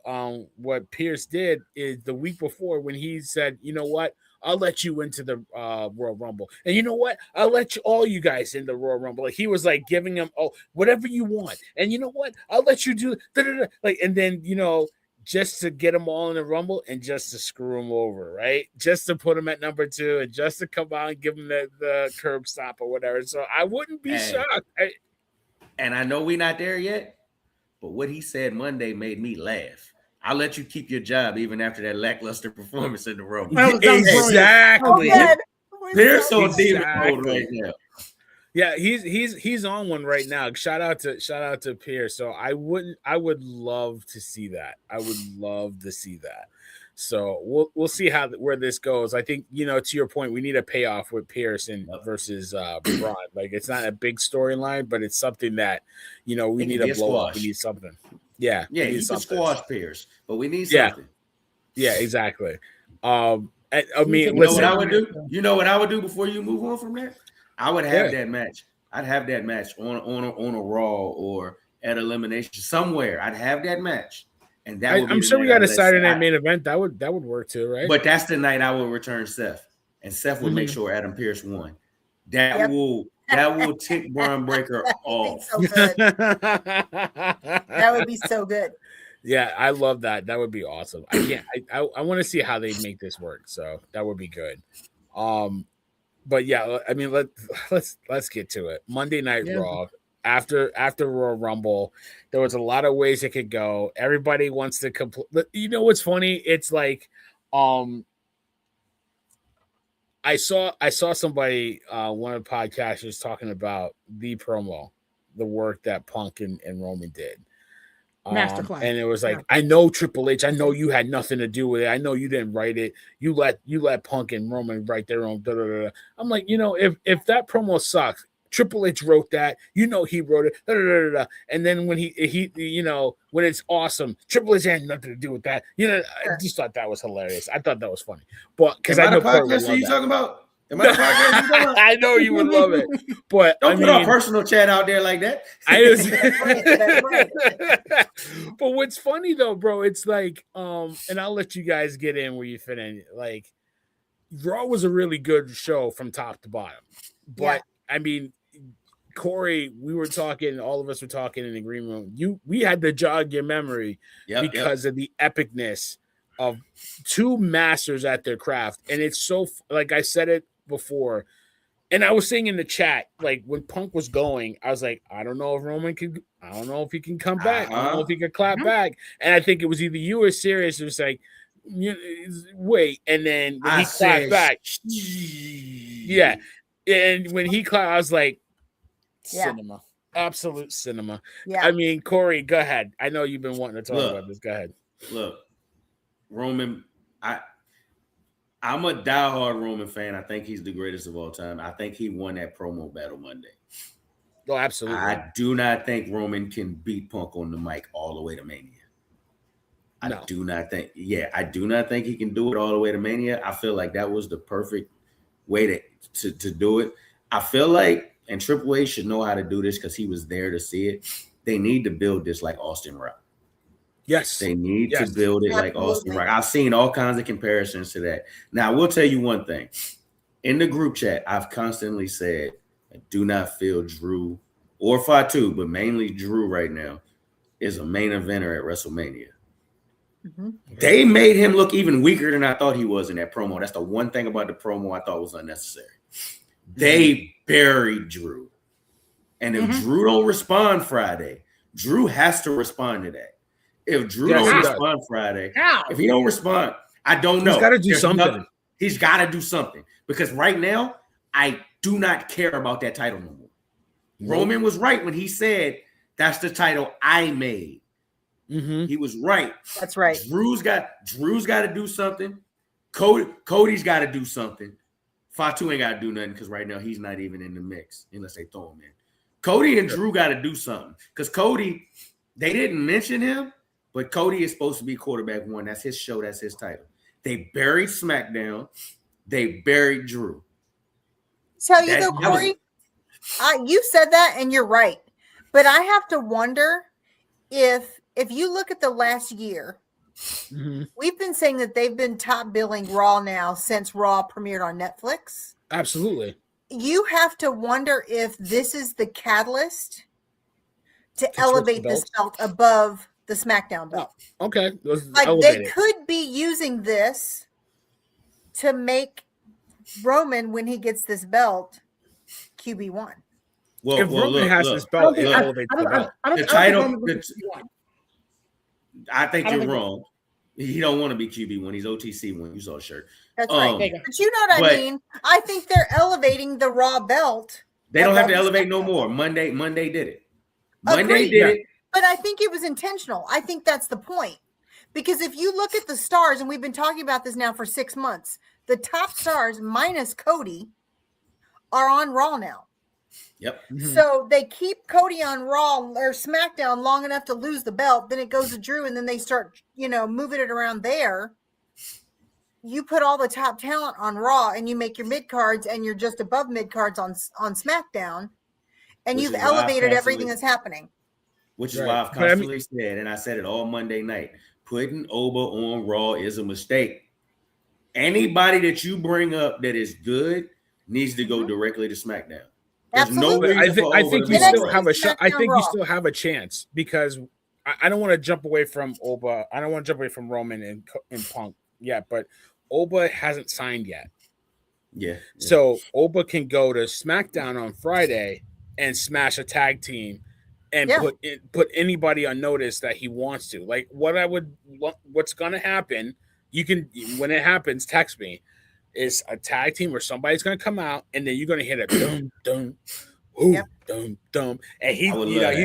what Pearce did is the week before when he said, you know what, I'll let you into the Royal Rumble, and you know what, I'll let all you guys in the Royal Rumble. Like he was like giving them whatever you want, and you know what, I'll let you do like, and then just to get them all in the Rumble and just to screw them over, right? Just to put them at number 2 and just to come out and give them the curb stop or whatever. So I wouldn't be shocked. And I know we're not there yet, but what he said Monday made me laugh. I'll let you keep your job even after that lackluster performance in the Rumble. Exactly. They're so deep right now. Yeah, he's on one right now. Shout out to Pierce. So I would love to see that. I would love to see that. So we'll see where this goes. I think, to your point, we need a payoff with Pierce versus Braun. Like it's not a big storyline, but it's something that we need a blow up. We need something. Yeah, he can squash Pierce, but we need something. Yeah, exactly. I mean, You know what listen. I would do? You know what I would do before you move on from there? I would have that match. I'd have that match on a Raw or at Elimination somewhere. I'd have that match, and that would be I'm the sure we got a Saturday night night. main event. That would work too, right? But that's the night I will return Seth, and Seth would make sure Adam Pearce won. That will tick Braun Breaker off. So good. That would be so good. Yeah, I love that. That would be awesome. I want to see how they make this work. So that would be good. But yeah, I mean, let's get to it. Monday Night Raw. After Royal Rumble, there was a lot of ways it could go. Everybody wants to complete. You know what's funny? It's like, I saw somebody, one of the podcasters talking about the promo, the work that Punk and Roman did. Masterclass. And it was like, I know Triple H, I know you had nothing to do with it. I know you didn't write it. You let Punk and Roman write their own. I'm like, if that promo sucks, Triple H wrote that. He wrote it. And then when he when it's awesome, Triple H had nothing to do with that. I just thought that was hilarious. I thought that was funny. But because I know podcast you talking about. Am I the podcast you talking about? I know you would love it, but don't put our personal chat out there like that. But what's funny though, bro, it's like, and I'll let you guys get in where you fit in. Like, Raw was a really good show from top to bottom, but I mean, Corey, we were talking, all of us were talking in the green room. We had to jog your memory because of the epicness of two masters at their craft, and it's so like I said it before, and I was saying in the chat, like when Punk was going, I was like, I don't know if he can come back. I don't know if he can clap back. And I think it was either you or Sirius. It was like, wait, and then when he clapped back, and when he clapped, I was like, cinema, absolute cinema. I mean, Corey, go ahead. I know you've been wanting to talk about this. Go ahead. Look, Roman, I'm a diehard Roman fan. I think he's the greatest of all time. I think he won that promo battle Monday. Oh, absolutely. I do not think Roman can beat Punk on the mic all the way to Mania. I do not think he can do it all the way to Mania. I feel like that was the perfect way to do it. I feel like, and Triple H should know how to do this because he was there to see it. They need to build this like Austin Rock. Yes. They need to build it like Austin Rock. I've seen all kinds of comparisons to that. Now, I will tell you one thing. In the group chat, I've constantly said, I do not feel Drew or Fatu, but mainly Drew right now, is a main eventer at WrestleMania. Mm-hmm. They made him look even weaker than I thought he was in that promo. That's the one thing about the promo I thought was unnecessary. They buried Drew. And if Drew don't respond Friday, Drew has to respond to that. If Drew don't respond Friday, if he don't respond, I don't know. He's got to do something. He's got to do something. Because right now, I do not care about that title no more. Roman was right when he said, that's the title I made. Mm-hmm. He was right. That's right. Drew's got to do something. Cody's got to do something. Fatu ain't got to do nothing because right now he's not even in the mix unless they throw him in. Cody and Drew got to do something because Cody, they didn't mention him, but Cody is supposed to be quarterback one. That's his show. That's his title. They buried SmackDown. They buried Drew. Tell you though, Corey, you said that and you're right. But I have to wonder if you look at the last year, we've been saying that they've been top billing Raw now since Raw premiered on Netflix. Absolutely. You have to wonder if this is the catalyst to elevate this belt above the SmackDown belt. Oh, okay. Like they could be using this to make Roman, when he gets this belt, QB1. Well, if Roman has this belt, it elevates the belt. The title, I think you're wrong. He don't want to be QB1. He's OTC1. You saw a shirt. That's right. But you know what I mean? I think they're elevating the Raw belt. They don't have to elevate no more. Monday did it. Monday did it. But I think it was intentional. I think that's the point. Because if you look at the stars, and we've been talking about this now for 6 months, the top stars minus Cody are on Raw now. Yep. Mm-hmm. So they keep Cody on Raw or SmackDown long enough to lose the belt. Then it goes to Drew, and then they start, moving it around there. you put all the top talent on Raw and you make your mid cards and you're just above mid cards on SmackDown, and you've elevated everything that's happening. Which is why I've constantly said, and I said it all Monday night, putting Oba on Raw is a mistake. Anybody that you bring up that is good needs to go directly to SmackDown. There's no reason I think you still have a shot. I think you still have a chance because I don't want to jump away from Oba. I don't want to jump away from Roman and Punk yet, but Oba hasn't signed yet. Yeah. So Oba can go to SmackDown on Friday and smash a tag team and put anybody on notice that he wants to. Like what's gonna happen? You can, when it happens, text me. Is a tag team where somebody's gonna come out and then you're gonna hit a dum dum, ooh, dum dum, and he's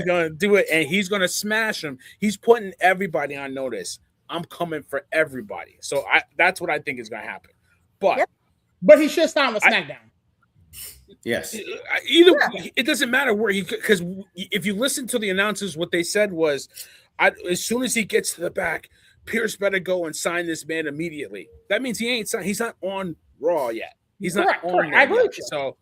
gonna do it and he's gonna smash them. He's putting everybody on notice. I'm coming for everybody. So that's what I think is gonna happen. But he should start with SmackDown. Yes. It doesn't matter where because if you listen to the announcers, what they said was, as soon as he gets to the back, Pierce better go and sign this man immediately. That means he ain't signed. He's not on Raw yet. He's not on. I agree with you. So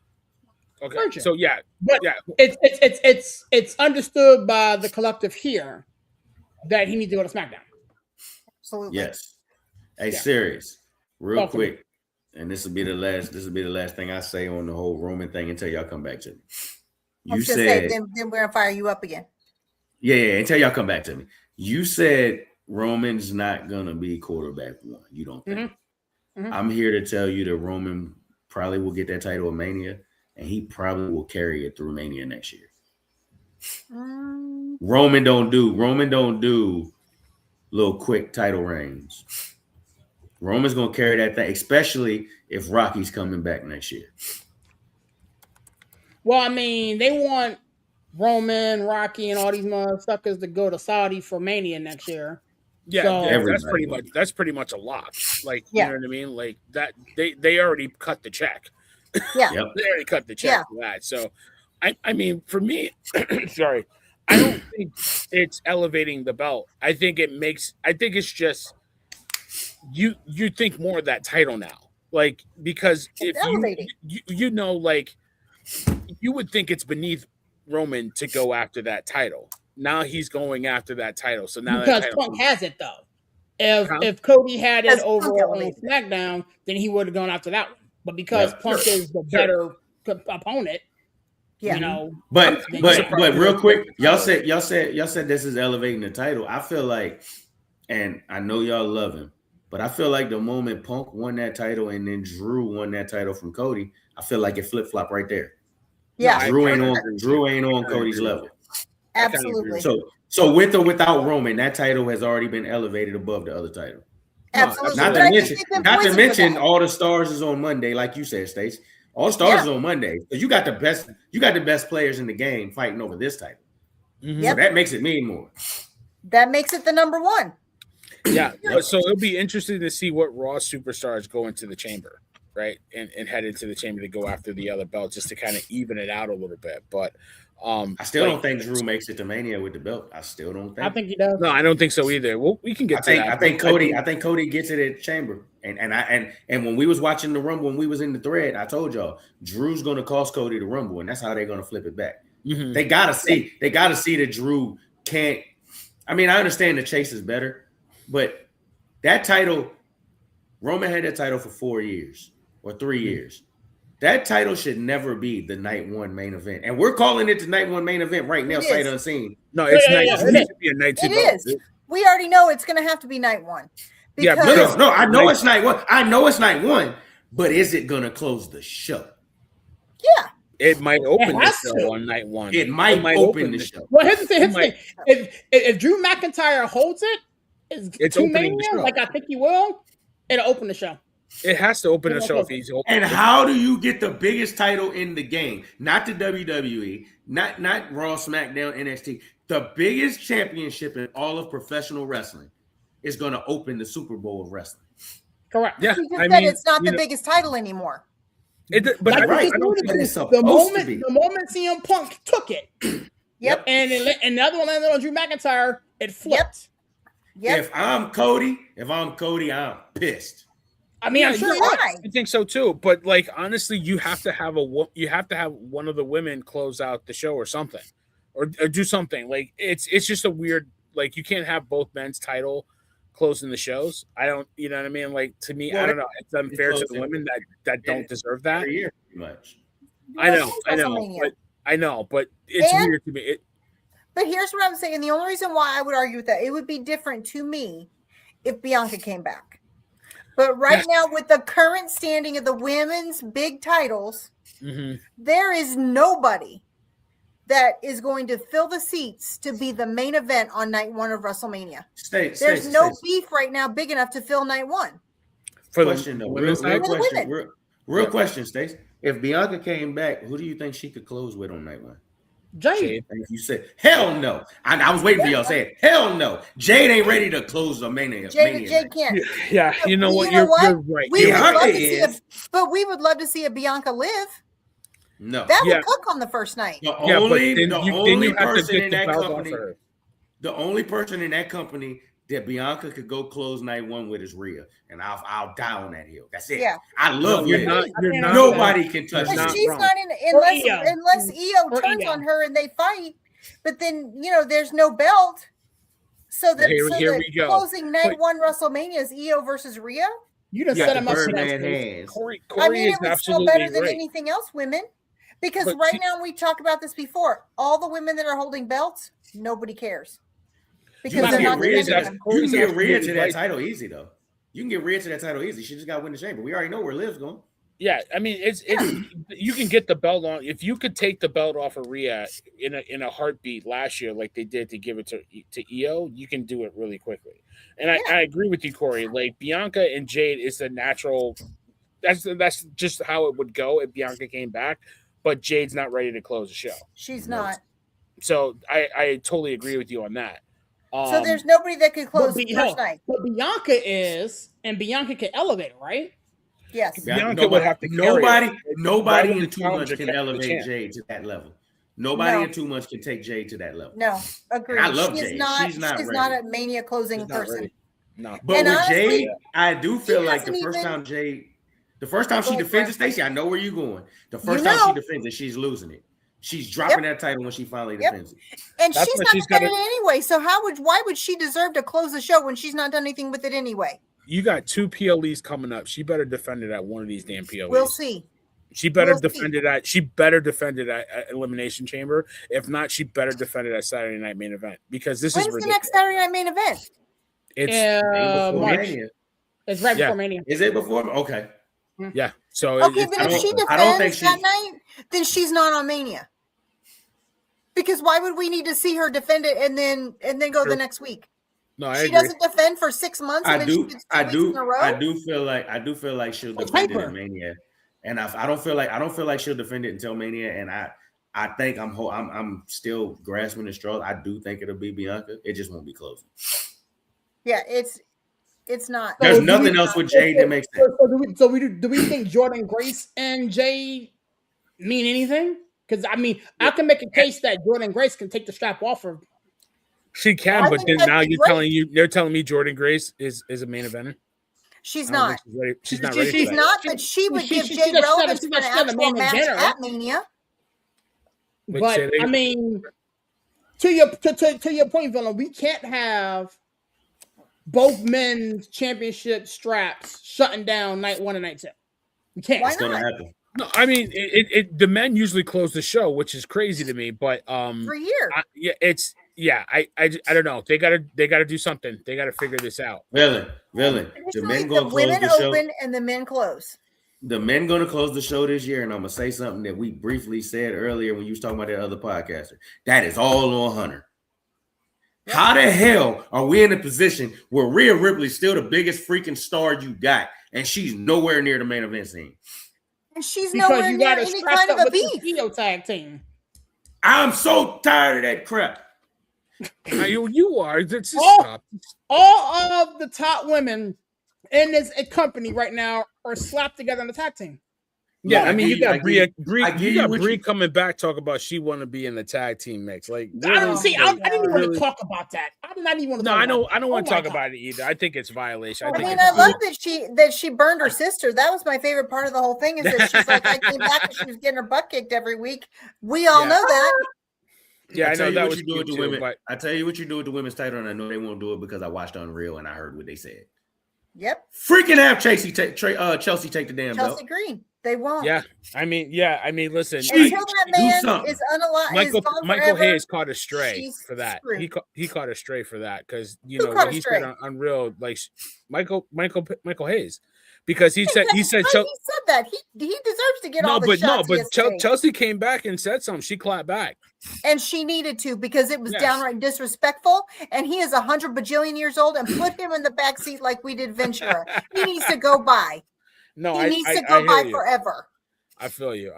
okay. So but it's understood by the collective here that he needs to go to SmackDown. Absolutely. Yes. Hey, serious, real quick, and this will be the last thing I say on the whole Roman thing until y'all come back to me. You said then we're gonna fire you up again. Yeah, until y'all come back to me. You said Roman's not gonna be quarterback one. You don't think? Mm-hmm. I'm here to tell you that Roman probably will get that title of Mania, and he probably will carry it through Mania next year. Roman don't do little quick title reigns. Roman's gonna carry that thing, especially if Rocky's coming back next year. Well, I mean, they want Roman, Rocky, and all these motherfuckers to go to Saudi for Mania next year. Yeah, so, that's pretty much a lock. Like, you know what I mean? Like that they already cut the check. Yeah. They already cut the check for that. So I mean, for me, sorry, I don't think it's elevating the belt. I think it's just you think more of that title now. Like, because if you know, like, you would think it's beneath Roman to go after that title. Now he's going after that title. So now because Punk has it though. If Cody had it over on SmackDown, then he would have gone after that one. But because Punk is the better opponent, you know. But real quick, y'all said this is elevating the title. I feel like, and I know y'all love him, but I feel like the moment Punk won that title and then Drew won that title from Cody, I feel like it flip-flopped right there. Yeah, Drew ain't on Cody's level. Absolutely. So with or without Roman, that title has already been elevated above the other title. Absolutely. Not to mention all the stars is on Monday, like you said, Stace. All the stars is on Monday. So you got the best players in the game fighting over this title. Mm-hmm. So that makes it mean more. That makes it the number one. Yeah. So it'll be interesting to see what Raw superstars go into the chamber, right? And head into the chamber to go after the other belt just to kind of even it out a little bit. But I still don't think Drew makes it to Mania with the belt. I still don't think. I think he does. No, I don't think so either. Well, we can get to that. I think Cody gets it at Chamber. And when we was watching the Rumble, when we was in the thread, I told y'all Drew's going to cost Cody the Rumble, and that's how they're going to flip it back. Mm-hmm. They gotta see that Drew can't. I mean, I understand the chase is better, but that title, Roman had that title for 4 years or 3 years. That title should never be the night one main event. And we're calling it the night one main event right now, sight unseen. No, it's night. It should be a night two. It is. We already know it's going to have to be night one. No, I know it's night one. I know it's night one, but is it going to close the show? Yeah. It might open the show on night one. It might open the show. Well, here's the thing. If Drew McIntyre holds it, it's opening the show. Like I think he will, it'll open the show. It has to open the show if he's open. And how do you get the biggest title in the game? Not the WWE, not Raw, SmackDown, NXT. The biggest championship in all of professional wrestling is going to open the Super Bowl of wrestling. Correct. Yeah, you just said it's not the biggest title anymore. The moment CM Punk took it, and the other one landed on Drew McIntyre, it flipped. Yep. If I'm Cody, I'm pissed. I mean, I'm sure it Why? was. I think so too. But like honestly, you have to have one of the women close out the show or something, or do something. Like it's just a weird, like you can't have both men's title closing the shows. I don't, you know what I mean? Like to me, I don't know. It's unfair to the women that don't deserve that. Every year, pretty much. I know, but it's And- weird to me. But here's what I'm saying. The only reason why I would argue with that, it would be different to me if Bianca came back. But right now, with the current standing of the women's big titles, there is nobody that is going to fill the seats to be the main event on night one of WrestleMania. There's no beef right now big enough to fill night one. For question, the though, women's real side? question, real question, Stace. If Bianca came back, who do you think she could close with on night one? Jade. And if you said hell no, I was waiting for y'all to say it. Hell no, Jade ain't ready to close the Mania. Jade can't. Yeah, you know what? You're right. We would Bianca love to see is. but we would love to see a Bianca live. No, That would cook on the first night. the only person in that belt company, off her. the only person in that company that Bianca could go close night one with is Rhea, and I'll die on that hill. That's it. Yeah. I love You're Liv. not. You're not. Nobody can touch But not she's wrong. not in unless Io turns on her and they fight. But then there's no belt. So that Here we go. Closing night one WrestleMania is Io versus Rhea. You just Yeah, set the him up for Birdman that. hands. Corey I mean, is it would still absolutely better than right. anything else, women. Because But right now we talked about this before. All the women that are holding belts, nobody cares. You Because can they're get not Rhea defending them. to that title easy though. You can get Rhea to that title easy. She just got to win the chamber. We already know where Liv's going. Yeah, I mean, it's you can get the belt on. If you could take the belt off of Rhea in a heartbeat last year, like they did to give it to Io, you can do it really quickly. And I agree with you, Corey. Like Bianca and Jade is the natural. That's just how it would go if Bianca came back. But Jade's not ready to close the show. She's not. So I totally agree with you on that. So there's nobody that could close the first night. But Bianca is, and Bianca can elevate, right? Yes. Bianca would have to carry nobody it. in 2 months Challenger can can't- elevate can't. Jade to that level. Nobody No. in 2 months can take Jade to that level. No, agreed. I love She's Jade. not. She's not She's ready. not a Mania closing She's not person. ready. No. But And with honestly, Jade, I do feel like the hasn't first even- time she Go defends it, ahead. Stacey, I know where you're going. The first You time she know. defends it, she's losing it. She's dropping that title when she finally defends it. And That's she's what not she's defending gotta- it anyway. So why would she deserve to close the show when she's not done anything with it anyway? You got 2 PLEs coming up. She better defend it at one of these damn PLEs. We'll see. She better We'll defend it at. She better defend it at Elimination Chamber. If not, she better defend it at Saturday Night Main Event because this When's is the ridiculous. next Saturday Night Main Event? It's Before March. Mania. It's right Yeah. before Mania. Is it before? Okay. yeah. So Okay, it's, but if she I don't think defends that night, then she's not on Mania. Because why would we need to see her defend it and then go the next week? no, I She agree. doesn't defend for 6 months. And I then do. She gets 2 weeks in a row? I do feel like she'll Well, defend it Piper. at Mania, and I don't feel like she'll defend it until Mania. And I think I'm still grasping the straws. I do think it'll be Bianca. It just won't be closing. Yeah, it's not. There's So nothing else with Jade that makes sense. So do we think Jordan Grace and Jade mean anything? Because I mean, I can make a case that Jordan Grace can take the strap off her. She can, I but think then that'd now be they're telling me Jordan Grace is a main eventer. She's I don't not. think she's ready. She's not She- ready. She's for that. not, but she would give she Jade got relevance seven- for an she got seven actual main match eventer, at right? Mania. Wait, But say that I again? mean, to your point, Villa, we can't have both men's championship straps shutting down night one and night two. We can't. Why It's gonna not? happen. No, I mean the men usually close the show, which is crazy to me. But For years. I don't know. They gotta do something. They gotta figure this out. Villain. The Traditionally, men the gonna close women the show. open and the men close. The men gonna close the show this year, and I'm gonna say something that we briefly said earlier when you was talking about that other podcaster. That is all on Hunter. How the hell are we in a position where Rhea Ripley's still the biggest freaking star you got, and she's nowhere near the main event scene? And she's Because nowhere you near got to any scratch kind up of a with beef. the Trio tag team. I'm so tired of that crap. You are. Just Oh. stop. All of the top women in this company right now are slapped together in the tag team. Yeah, Look, I mean, you got what Brie you- coming back talk about she want to be in the tag team mix. Like, really? I don't see. I didn't even want Really? to talk about that. I did not even want to. No, talk I about don't. that. I don't want to Oh my talk God. about it either. I think it's violation. I think mean, it's I love violation. that she burned her sister. That was my favorite part of the whole thing. Is that she's like, I came back and she was getting her butt kicked every week. We all Yeah. know that. Yeah, I tell know you that what was you do with the cute too, women. but I tell you what you do with the women's title, and I know they won't do it because I watched Unreal and I heard what they said. Yep. Freaking have Chelsea take the damn Chelsea belt. Green. They won't. yeah, I mean, listen, Until that man something. is unalive, Michael is gone Michael forever, Hayes caught a stray she's for that. screwed. He caught a stray for that because Who caught what a he stray? said on Unreal, like Michael Hayes, because he said He said that he deserves to get all the shots. Chelsea came back and said something. She clapped back, and she needed to because it was Yes. downright disrespectful. And he is 100 bajillion years old, and put him in the back seat like we did Ventura. He needs to go by. No, He needs to go by forever. I feel you.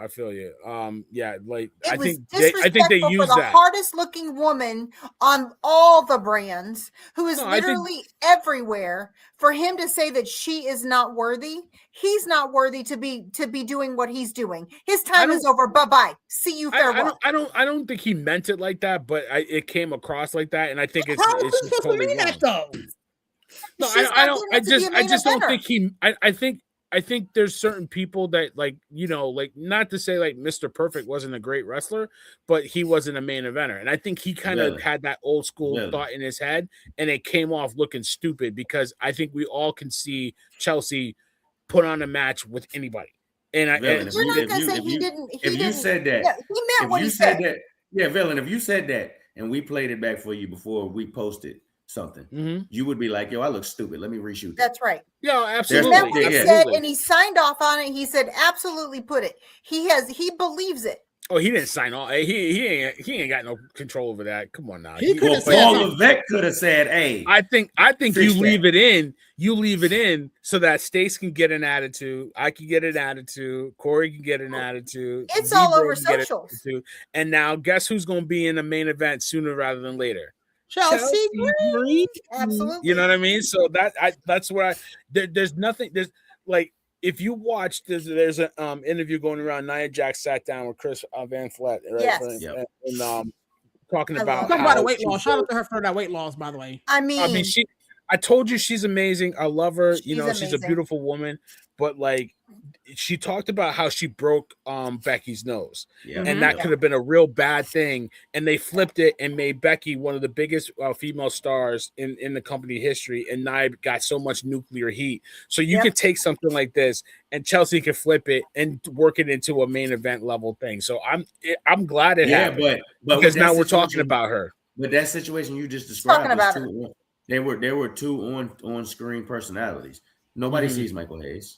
Yeah, like It I was think they disrespectful use for the that. hardest looking woman on all the brands, who is No, I think- literally everywhere, for him to say that she is not worthy. He's not worthy to be doing what he's doing. His time is over. Bye-bye. See you. Farewell. I don't think he meant it like that, but it came across like that, and I think How it's was he just supposed to totally mean wrong. that though? No, She's I not don't. good I enough to be a just main don't eventer. think he. I think there's certain people that like not to say like Mr. Perfect wasn't a great wrestler, but he wasn't a main eventer, and I think he kind of Really? had that old school Really? thought in his head, and it came off looking stupid because I think we all can see Chelsea put on a match with anybody, and Villain, We're not going to say he didn't. if you said that, Yeah, he meant what if he you said said. that, yeah, Villain, if you said that and we played it back for you before we posted something, Mhm. you would be like, yo, I look stupid. Let me reshoot that. That's right. Yeah, He absolutely. meant what he Yeah. said, and he signed off on it. He said, "Absolutely, put it." He believes it. Oh, he didn't sign off. He ain't got no control over that. Come on now. He could Well, have said Paul something. Levesque could have said, hey, I think Fix you that. leave it in. You leave it in so that Stace can get an attitude. I can get an attitude. Corey can get an attitude. It's all D-Bro over can get an socials. attitude. And now guess who's going to be in the main event sooner rather than later? Chelsea Green. Absolutely. You know what I mean? So that's where there's nothing. There's like if you watch there's an interview going around. Nia Jax sat down with Chris Van Fleet, right? Yes. Yep. And talking I about love Talk about how a weight she loss. Shout out to her for that weight loss, by the way. I mean, I told you she's amazing. I love her. She's She's a amazing. beautiful woman. But like, she talked about how she broke Becky's nose, yeah, and that Yeah. could have been a real bad thing. And they flipped it and made Becky one of the biggest female stars in the company history. And Nia got so much nuclear heat. So you Yep. could take something like this, and Chelsea could flip it and work it into a main event level thing. So I'm glad it yeah, happened but because with that now we're talking situation- about her. But that situation you just described, Talking about was two, there were two on screen personalities. Nobody Mhm. sees Michael Hayes.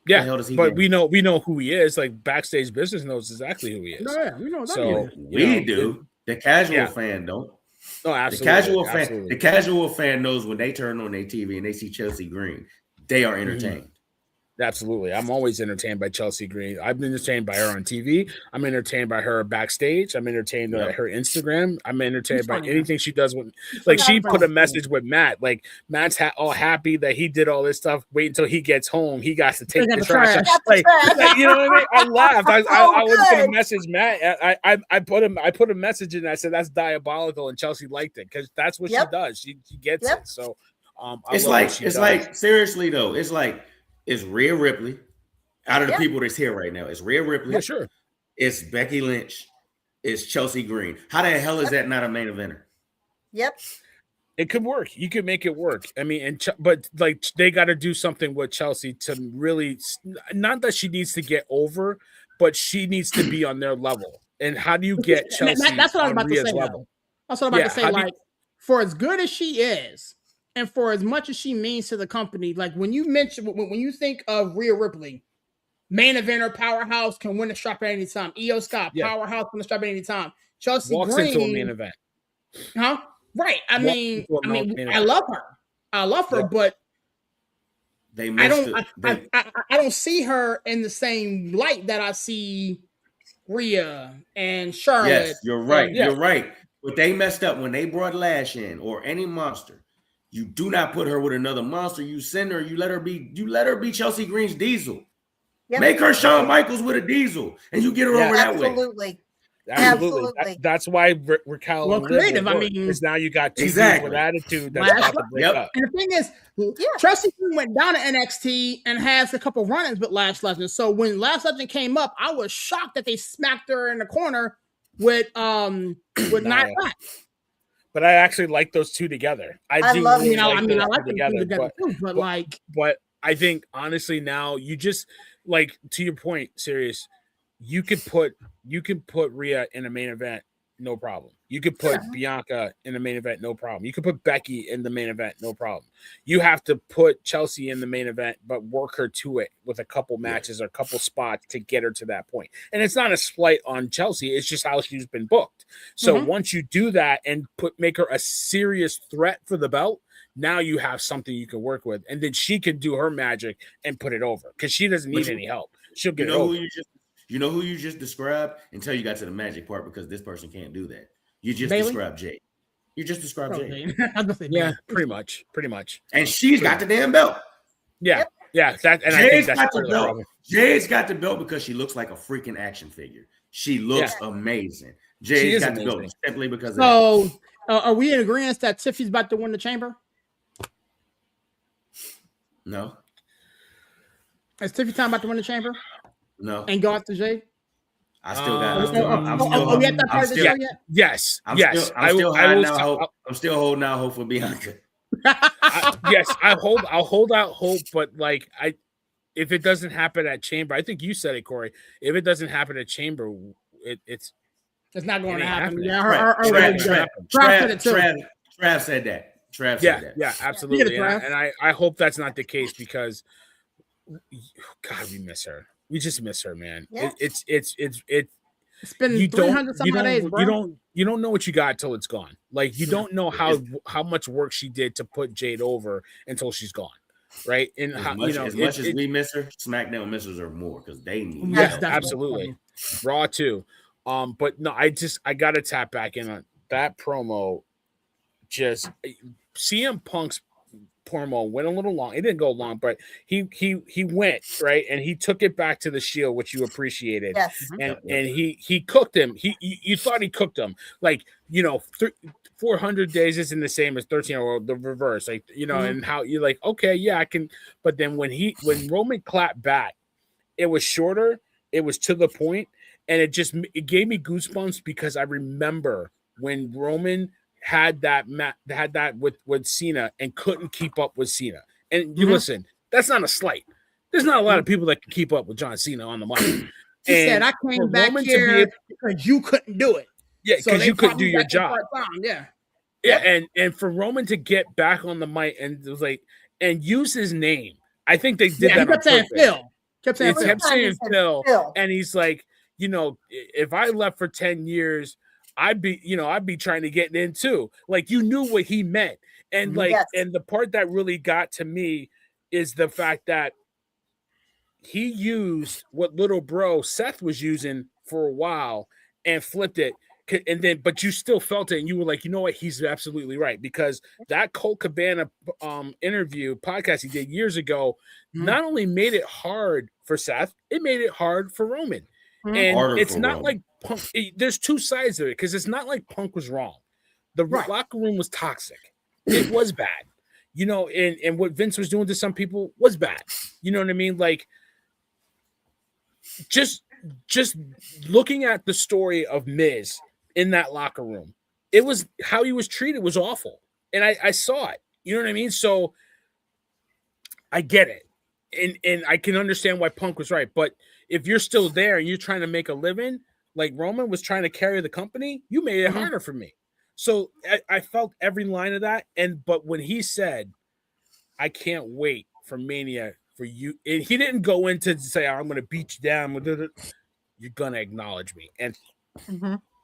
Yeah, hell does he but know? we know who he is. Like Backstage Business knows exactly who he is. No, yeah, we know that. So We do. The casual Yeah. fan don't. No, The absolutely. casual fan, absolutely. the casual fan knows when they turn on their TV and they see Chelsea Green, they are entertained. Absolutely. I'm always entertained by Chelsea Green. I've been entertained by her on TV. I'm entertained by her backstage. I'm entertained by Yep. her Instagram. I'm entertained She's by funny, anything she does with like she funny. put a message with Matt. Like Matt's all happy that he did all this stuff. Wait until he gets home. He got to take Take out the the trash. trash. out. Like, you know what I mean? I laughed. I was gonna good. message Matt. I put a message in. I said that's diabolical, and Chelsea liked it because that's what Yep. she does. She gets Yep. it. So I It's love like what she it's does. like seriously though. It's Rhea Ripley out of the Yeah. people that's here right now. It's Rhea Ripley. Yeah, sure. It's Becky Lynch. It's Chelsea Green. How the hell is that not a main eventer? Yep. It could work. You could make it work. I mean, but like they got to do something with Chelsea to really, not that she needs to get over, but she needs to be on their level. And how do you get Chelsea That's what I was on about to Rhea's say. level? Though. That's what I'm about Yeah, to say. how do you- Like, for as good as she is, and for as much as she means to the company, like when you think of Rhea Ripley, main eventer, powerhouse, can win a strap at any time. Io Scott, Yeah. powerhouse, win a strap at any time. Chelsea Walks Green, into a main event. huh? Right. I Walks mean, into a main I event. love her. Yeah. But They I missed don't. it. I don't see her in the same light that I see Rhea and Charlotte. Yes, you're right. and- You're right. But they messed up when they brought Lash in or any monster. You do not put her with another monster. You send her. You let her be Chelsea Green's Diesel. Yep. Make her Shawn Michaels with a diesel, and you get her over that way. Absolutely. That's why Raquel Well, and Liv creative. will I work, mean, because now you got two Exactly. dudes with attitude that's about to break up. And the thing is, Chelsea went down to NXT and has a couple run-ins with Lash Legend. So when Lash Legend came up, I was shocked that they smacked her in the corner with Nia Jax. But I actually like those two together. I love really it. like I like them them together, too, but I think honestly now you just like, to your point, serious. You could put Rhea in a main event, no problem. You could put Bianca in the main event, no problem. You could put Becky in the main event, no problem. You have to put Chelsea in the main event, but work her to it with a couple matches or a couple spots to get her to that point. And it's not a slight on Chelsea; it's just how she's been booked. So once you do that and make her a serious threat for the belt, now you have something you can work with, and then she can do her magic and put it over, because she doesn't need any help. She'll get it over. You know who you just described until you got to the magic part, because this person can't do that. You just described Jade. You just described Jade. Yeah, pretty much. And she's got the damn belt. Yeah. Yeah. I think that's the problem. Jade's got the belt because she looks like a freaking action figure. She looks amazing. Jade's got the belt simply because of that. Are we in agreement that Tiffy's about to win the chamber? No. Is Tiffy time about to win the chamber? No. And go after Jade? I still got. Are we at that part of the show yet? Yes. I'm still holding out hope for Bianca. I'll hold out hope, but if it doesn't happen at Chamber, I think you said it, Corey. If it doesn't happen at Chamber, it's not going to happen. Trav said that. Trav said that. Yeah, absolutely. And I hope that's not the case, because God, we miss her. We just miss her, man. Yeah. It's been 300 some days, bro. You don't know what you got till it's gone. Like, you don't know how much work she did to put Jade over until she's gone, right? And as much as we miss her, SmackDown misses her more, because they need. Yeah, absolutely. Raw too. But no, I gotta tap back in on that promo. Just CM Punk's promo went a little long. It didn't go long, but he went right, and he took it back to the Shield, which you appreciated. Yes. And he cooked him. You thought he cooked him, 400 days isn't the same as 13, or the reverse, and how you're like, okay, yeah, I can. But then when Roman clapped back, it was shorter, it was to the point, and it gave me goosebumps, because I remember when Roman had that with Cena and couldn't keep up with Cena. And you listen, that's not a slight. There's not a lot of people that can keep up with John Cena on the mic. He said, I came back here because you couldn't do it. Yeah, because you couldn't do your job. Yeah. And for Roman to get back on the mic and it was and use his name. I think they did that. He kept saying Phil. Kept saying Phil. And he's like, if I left for 10 years, I'd be trying to get in too. Like, you knew what he meant. And and the part that really got to me is the fact that he used what little bro Seth was using for a while and flipped it. And then, but you still felt it, and you were like, you know what? He's absolutely right, because that Colt Cabana interview podcast he did years ago not only made it hard for Seth, it made it hard for Roman. And it's not like Punk. There's two sides of it, because it's not like Punk was wrong. The locker room was toxic. It was bad, and what Vince was doing to some people was bad. You know what I mean? Like, just looking at the story of Miz in that locker room, it was how he was treated was awful, and I saw it. You know what I mean? So I get it, and I can understand why Punk was right. But if you're still there and you're trying to make a living, like Roman was trying to carry the company, you made it harder for me. So I felt every line of that. But when he said, I can't wait for Mania for you, and he didn't go into say, I'm going to beat you down. You're going to acknowledge me. And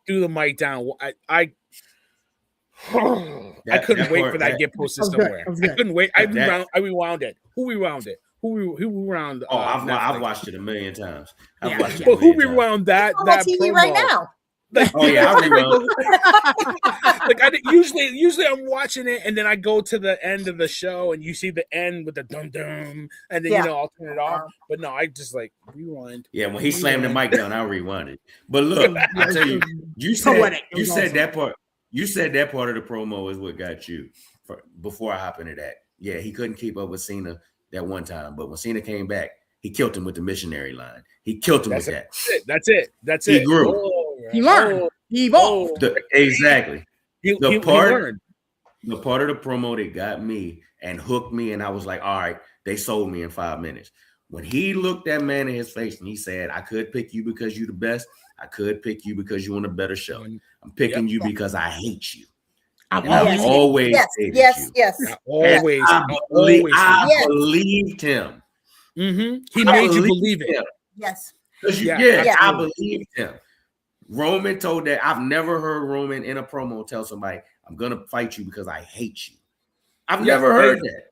threw the mic down. I couldn't wait for that to get posted somewhere. I couldn't wait. I rewound it. Who rewound it? Who rewound? I've watched it a million times. Who rewound that? It's on TV right now. Like, Oh yeah, I rewound. like usually I'm watching it and then I go to the end of the show and you see the end with the dum dum and then I'll turn it off. But no, I just like rewind. Yeah, when he slammed the mic down, I rewound it. But look, I tell you, you said that part. You said that part of the promo is what got you. Before I hop into that, yeah, he couldn't keep up with Cena that one time, but when Cena came back, he killed him with the missionary line. He killed him with that. That's it. He grew. He learned. He evolved. Exactly. He learned. The part of the promo that got me and hooked me, and I was like, all right, they sold me in 5 minutes. When he looked that man in his face and he said, I could pick you because you're the best. I could pick you because you want a better show. I'm picking you because I hate you. I always yes. Always. I believed him. Mm-hmm. He made you believe it. Yes. I believed him. Roman told that. I've never heard Roman in a promo tell somebody, I'm going to fight you because I hate you. I've never heard that.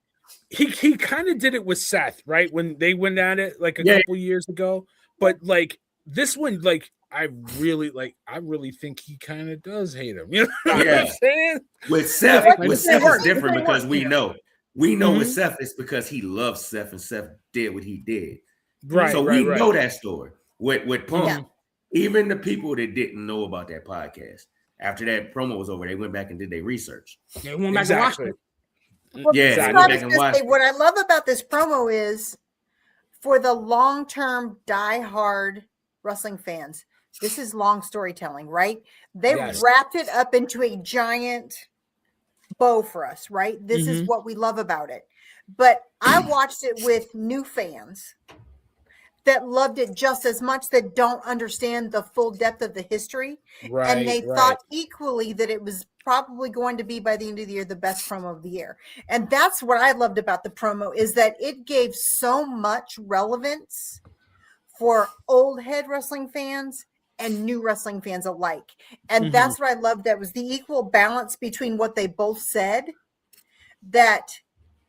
He kind of did it with Seth, right? When they went at it like a couple years ago. But like this one, like I really think he kind of does hate him. You know what I'm saying? With Seth it's different because we know with Seth it's because he loves Seth and Seth did what he did. Right. So we know that story. With Punk, even the people that didn't know about that podcast, after that promo was over, they went back and did their research. They went back and watched it. Well, what I love about this promo is for the long-term die-hard wrestling fans, this is long storytelling, right? They wrapped it up into a giant bow for us, right? This is what we love about it. But I watched it with new fans that loved it just as much, that don't understand the full depth of the history. And they thought equally that it was probably going to be, by the end of the year, the best promo of the year. And that's what I loved about the promo, is that it gave so much relevance for old head wrestling fans and new wrestling fans alike. And that's what I loved. That was the equal balance between what they both said that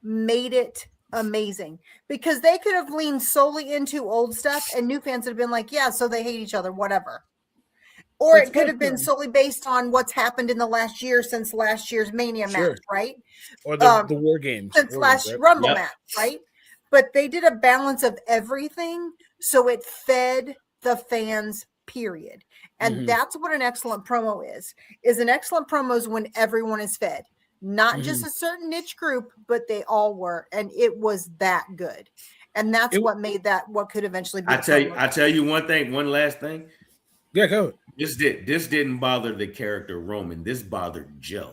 made it amazing, because they could have leaned solely into old stuff and new fans would have been like, yeah, so they hate each other, whatever. Or it could have been solely based on what's happened in the last year since last year's Mania match, right? Or the War Games. Since last Rumble match, right? But they did a balance of everything, so it fed the fans, period. And that's what an excellent promo is an excellent promo is when everyone is fed. Not just a certain niche group, but they all were. And it was that good. And that's what made that what could eventually be. I tell you one last thing. Yeah, go. This didn't bother the character Roman. This bothered Joe.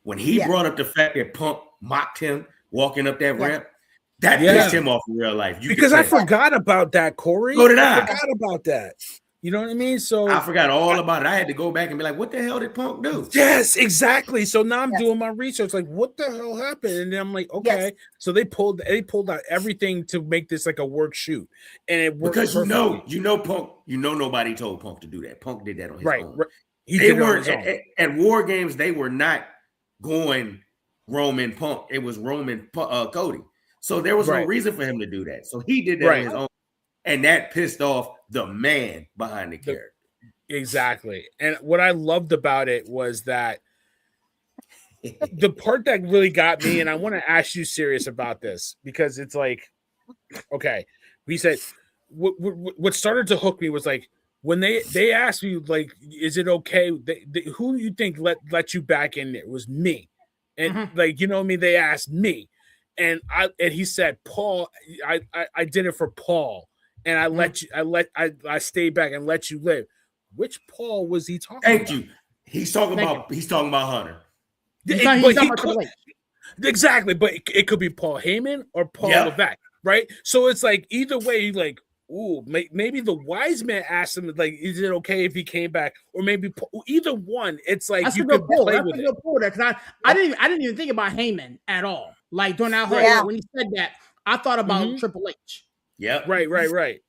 When he brought up the fact that Punk mocked him walking up that ramp, that pissed him off in real life. Because I forgot about that, Corey. So did I. Forgot about that. You know what I mean? So I forgot all about it. I had to go back and be like, what the hell did Punk do? Yes, exactly. So now I'm doing my research, like, what the hell happened? And then I'm like, okay. So they pulled out everything to make this like a work shoot. And it worked because you know Punk, nobody told Punk to do that. Punk did that on his own. Right. They weren't at War Games, they were not going Roman Punk. It was Roman Cody. So there was no reason for him to do that. So he did that on his own. And that pissed off the man behind the character. Exactly. And what I loved about it was that the part that really got me, and I want to ask you serious about this, because it's like, okay, we said what started to hook me was like when they asked me, like, is it okay? Who you think let you back in there? It was me. And like, you know what I mean? They asked me. And he said, Paul, I did it for Paul. And I stayed back and let you live. Which Paul was he talking about? Thank you. He's talking about Hunter. Exactly, but it could be Paul Heyman or Paul Levesque, right? So it's like either way, like, ooh, maybe the wise man asked him, like, is it okay if he came back? Or maybe either one. It's like that's you could play with it. Because I didn't even think about Heyman at all. Like during that whole when he said that, I thought about Triple H. Yeah. Right.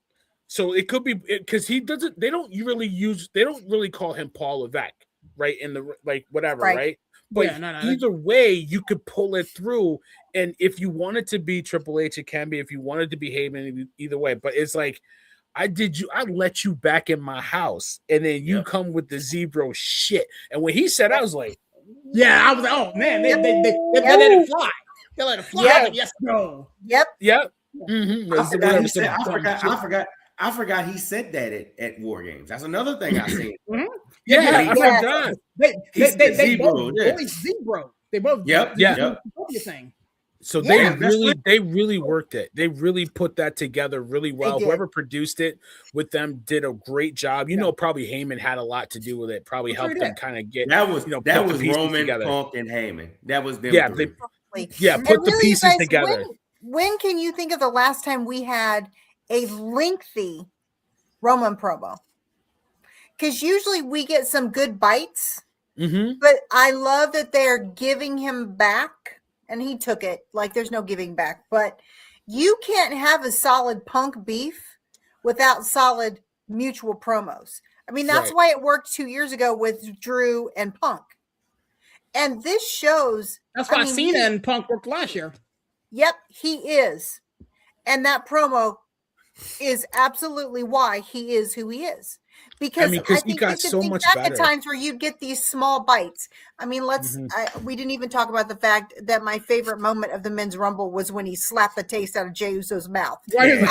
So it could be because he doesn't. They don't really call him Paul Levesque, right? In the like whatever, right? But either way, you could pull it through. And if you want it to be Triple H, it can be. If you want it to be Heyman, either way. But it's like I let you back in my house, and then you come with the zebra shit. And when he said, I was like, yeah, I was like, oh man, they let it fly. They let it fly. Yeah. Like, yes, no. Yep. Mm-hmm. I forgot he said that at War Games. That's another thing I seen. Yeah, They both zebra. They both thing. So they really worked it. They really put that together really well. Whoever produced it with them did a great job. You know, probably Heyman had a lot to do with it. Probably helped them kind of get that was Roman, together. Punk, and Heyman. That was them. Put the pieces together. When can you think of the last time we had a lengthy Roman promo? Because usually we get some good bites, but I love that they're giving him back. And he took it like there's no giving back. But you can't have a solid Punk beef without solid mutual promos. I mean, that's why it worked 2 years ago with Drew and Punk. And this shows. That's why Cena and Punk worked last year. Yep, he is. And that promo is absolutely why he is who he is. Because I think he got so much back better. at times where you get these small bites. I mean, we didn't even talk about the fact that my favorite moment of the men's rumble was when he slapped the taste out of Jey Uso's mouth. Let's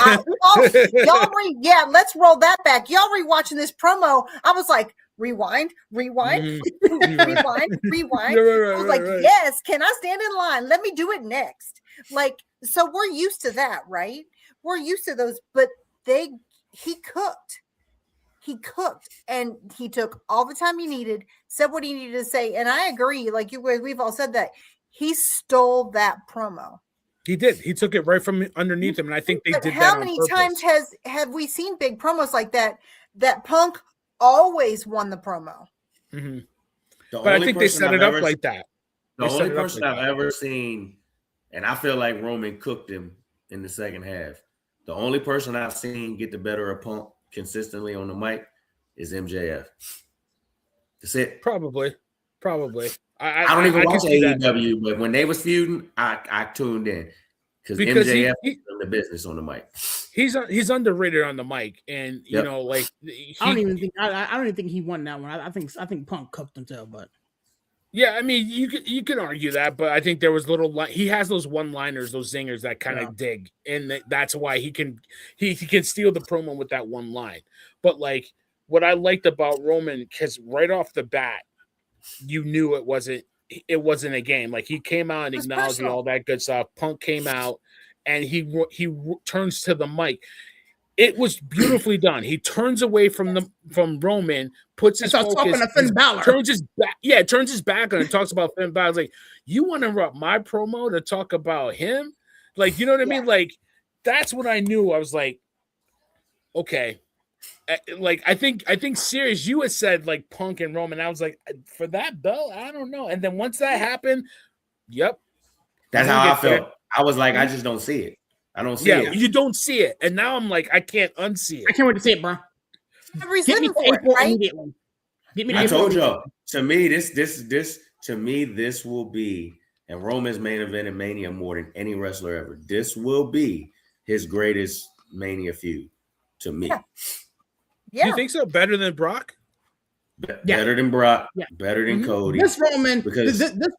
roll that back. Y'all rewatching this promo. I was like, rewind. I was like, yes, can I stand in line? Let me do it next. Like, so we're used to that, right? We're used to those, but he cooked. He cooked and he took all the time he needed, said what he needed to say. And I agree. Like we've all said that he stole that promo. He did. He took it right from underneath him. And I think they did that. How many times have we seen big promos like that Punk always won the promo? Mm-hmm. But I think they set it up like that. The only person I've ever seen, and I feel like Roman cooked him in the second half. The only person I've seen get the better of Punk consistently on the mic is MJF. That's it. Probably. I don't even watch AEW, but when they was feuding, I tuned in because MJF is in the business on the mic. He's underrated on the mic, and you know, like I don't even think he won that one. I think Punk cooked him too, but. Yeah, I mean, you can argue that, but I think there was he has those one-liners, those zingers that kind of dig, and that's why he can steal the promo with that one line. But like what I liked about Roman, because right off the bat, you knew it wasn't a game. Like he came out and acknowledged all that good stuff. Punk came out and he turns to the mic. It was beautifully done. He turns away from Roman, puts his focus, turns his back on and talks about Finn Balor. Like, you want to interrupt my promo to talk about him? Like, you know what I mean? Like, that's what I knew. I was like, okay. Like, I think Sirius, you had said like Punk and Roman. I was like, for that belt, I don't know. And then once that happened, that's how I felt. I was like, I just don't see it. I don't see it. Yeah, you don't see it. And now I'm like, I can't unsee it. I can't wait to see it, bro. Get me to April immediately. I told y'all. To me, this will be, and Roman's main event in Mania more than any wrestler ever. This will be his greatest Mania feud to me. Yeah. You think so? Better than Brock? Better than Brock. Yeah. Better than Cody. This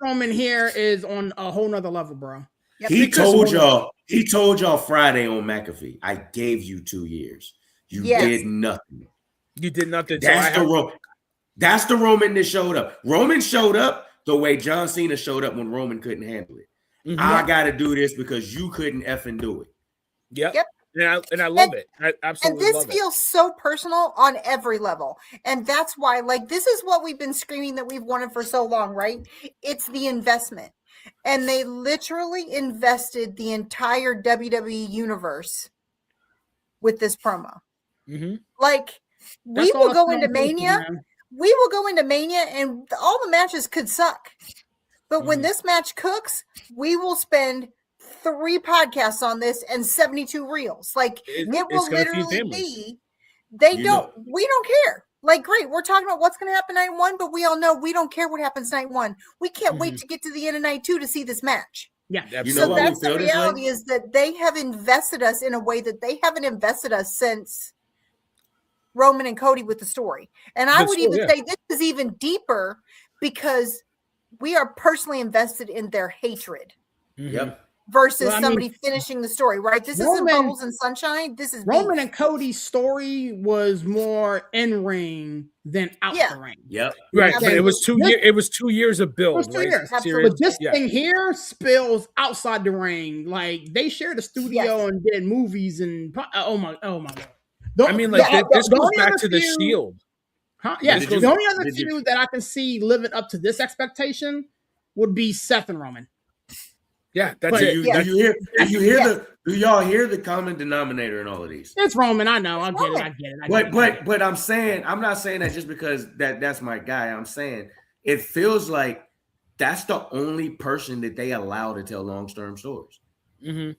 Roman here is on a whole nother level, bro. Yep. He told y'all Friday on McAfee, I gave you 2 years. You did nothing. You did nothing. That's the Roman that showed up. Roman showed up the way John Cena showed up when Roman couldn't handle it. Mm-hmm. I got to do this because you couldn't effing do it. Yep. And I love it. I absolutely love it. And this feels so personal on every level. And that's why, like, this is what we've been screaming that we've wanted for so long, right? It's the investment. And they literally invested the entire WWE universe with this promo. Mm-hmm. Like, we will go into Mania. We will go into Mania and all the matches could suck. But when this match cooks, we will spend 3 podcasts on this and 72 reels. Like, it will literally be, we don't care. Like, great, we're talking about what's going to happen night 1, but we all know we don't care what happens night 1. We can't wait to get to the end of night 2 to see this match. Yeah. So that's the reality, is that they have invested us in a way that they haven't invested us since Roman and Cody with the story. And I would even say this is even deeper because we are personally invested in their hatred. Yep. Versus somebody finishing the story, right? This isn't Bubbles and Sunshine. This is Roman beef. and Cody's story was more in ring than out the ring. Yep. Right, but it was 2 years. It was 2 years of build. It was 2 right? years. Absolutely. But this thing here spills outside the ring. Like they shared a studio and did movies and oh my god. I mean, like this goes back to the Shield. Huh? Yes. The only other feud that I can see living up to this expectation would be Seth and Roman. Yeah, that's it. Do y'all hear the common denominator in all of these? It's Roman. I know. I get it. But I'm saying, I'm not saying that just because that's my guy. I'm saying it feels like that's the only person that they allow to tell long-term stories. Mm-hmm.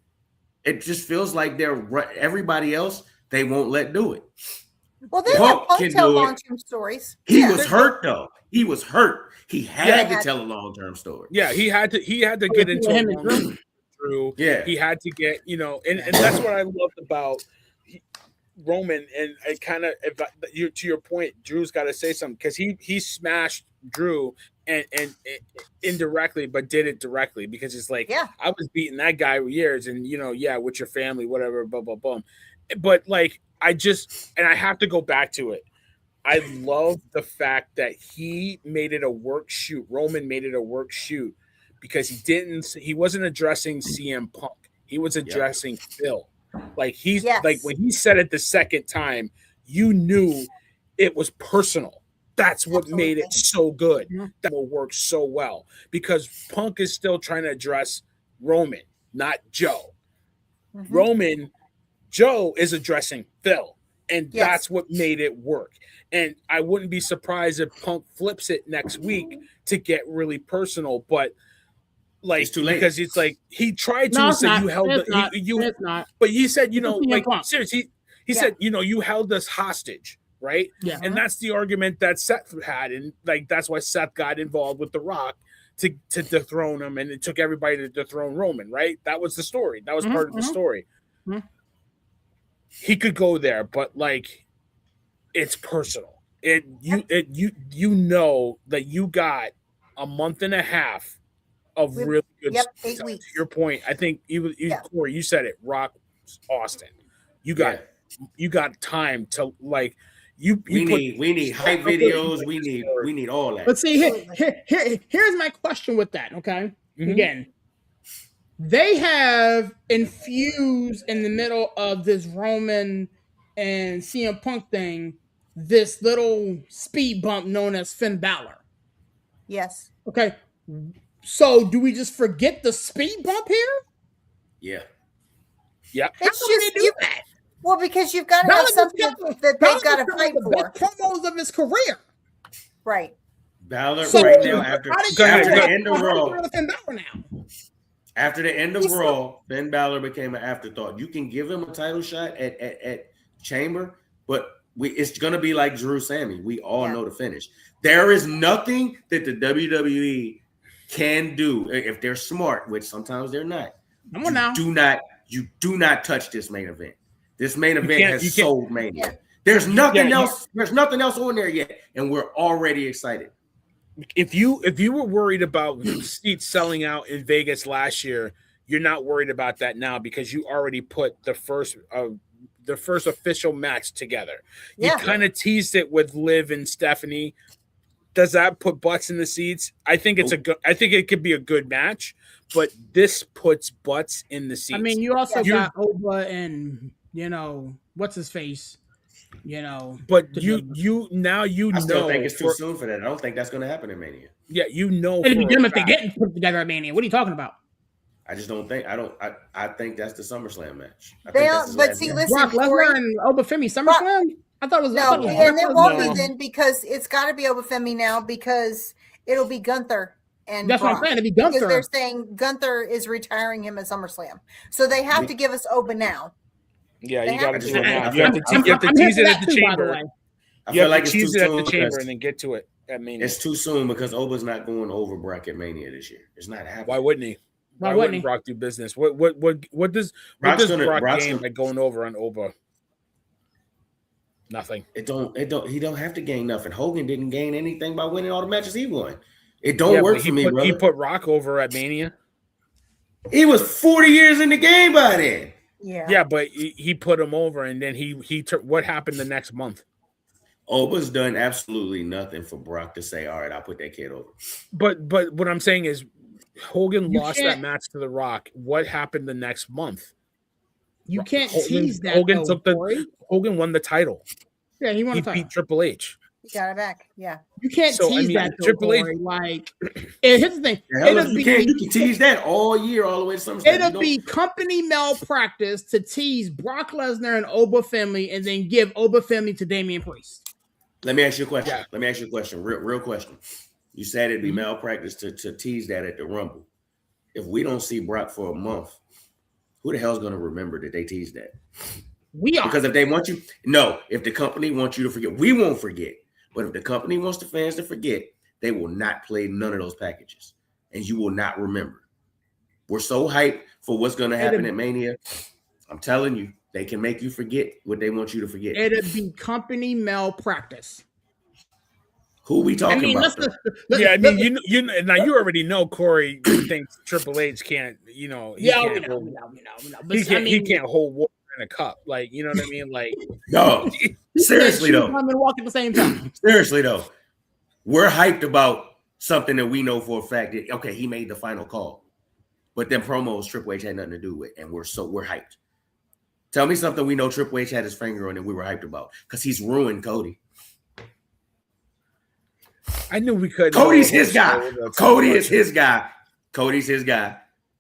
It just feels like everybody else they won't let do it. Well, they let Punk tell long-term stories. He was hurt though. He was hurt. He had to tell a long-term story. Yeah, he had to get into a long-term Drew. Yeah, he had to get, and that's what I loved about Roman. And I kind of, to your point, Drew's got to say something because he smashed Drew and indirectly, but did it directly because it's like, I was beating that guy for years, and with your family, whatever, blah blah blah. But like, I have to go back to it. I love the fact that he made it a work shoot. Roman made it a work shoot because he wasn't addressing CM Punk. He was addressing Phil. Like like when he said it the second time, you knew it was personal. That's what made it so good. That will work so well because Punk is still trying to address Roman, not Joe. Joe is addressing Phil. And that's what made it work. And I wouldn't be surprised if Punk flips it next week to get really personal, but like it's too late because it's like he tried to say you held but he said, like seriously, he said, you held us hostage, right? Yeah. And that's the argument that Seth had, and like that's why Seth got involved with The Rock to dethrone him, and it took everybody to dethrone Roman, right? That was the story. That was part of the story. He could go there, but like it's personal. You know that you got a month and a half of really good stuff. 8 weeks. To your point, I think Corey, you said it. Rock Austin. You got time to like we need hype videos. We need all that. But see, here's my question with that. Okay, again. They have infused in the middle of this Roman and CM Punk thing this little speed bump known as Finn Balor. Yes. Okay. So do we just forget the speed bump here? Yeah. Yeah. It's just that. Well, because you've got to have something that they've got to fight for. The promos of his career. Right. Balor right now after the end of Raw. After the end of Raw, Finn Balor became an afterthought. You can give him a title shot at Chamber, but it's going to be like Drew Sammy. We all know the finish. There is nothing that the WWE can do if they're smart, which sometimes they're not. You do not touch this main event. This main event has sold Mania. There's nothing else. There's nothing else on there yet, and we're already excited. If you were worried about seats selling out in Vegas last year, you're not worried about that now because you already put the first official match together. You kind of teased it with Liv and Stephanie. Does that put butts in the seats? I think I think it could be a good match, but this puts butts in the seats. I mean, you also got Oba and what's his face. But I still think it's too soon for that. I don't think that's going to happen in Mania. Yeah, It'd be good if they get put together at Mania. What are you talking about? I just don't think. I think that's the SummerSlam match. Listen, Brock Lesnar and Obafemi SummerSlam. I thought it was and it won't be then because it's got to be Obafemi now because it'll be Gunther. And that's what I'm saying. It'd be Gunther. Because they're saying Gunther is retiring him at SummerSlam, so they have to give us Oba now. Yeah, you got to do it now. You have to tease it at the Chamber. I feel like it's too tease it at the soon Chamber and then get to it at Mania. It's too soon because Oba's not going over Brock at Mania this year. It's not happening. Why wouldn't he? Why wouldn't Brock do business? What does Brock gain by going over on Oba? Nothing. He don't have to gain nothing. Hogan didn't gain anything by winning all the matches he won. It don't work for me, brother. He put Rock over at Mania. He was 40 years in the game by then. Yeah, but he put him over, and then what happened the next month? Oba's done absolutely nothing for Brock to say, all right, I'll put that kid over. But what I'm saying is Hogan lost that match to The Rock. What happened the next month? You can't tease that. Hogan won the title. Yeah, he won the title. He beat Triple H. He got it back. Yeah. You can't tease that though, Triple H. Like, here's the thing. You can tease that all year, all the way to SummerSlam. It'll be company malpractice to tease Brock Lesnar and Oba family and then give Oba family to Damian Priest. Let me ask you a question. Real question. You said it'd be malpractice to tease that at the Rumble. If we don't see Brock for a month, who the hell's going to remember that they teased that? We are. Because if they want you, if the company wants you to forget, we won't forget. But if the company wants the fans to forget, they will not play none of those packages. And you will not remember. We're so hyped for what's going to happen at Mania. I'm telling you, they can make you forget what they want you to forget. It'll be company malpractice. Who we talking about? Now you already know Corey thinks Triple H can't. We know. He can't hold water in a cup. Like, you know what I mean? Like, no. Seriously though, come and walk at the same time. Seriously though, we're hyped about something that we know for a fact that he made the final call, but then promos Triple H had nothing to do with, and we're hyped. Tell me something we know Triple H had his finger on and we were hyped about because he's ruined Cody. I knew we could. Cody's his guy. Cody is his guy. Cody's his guy.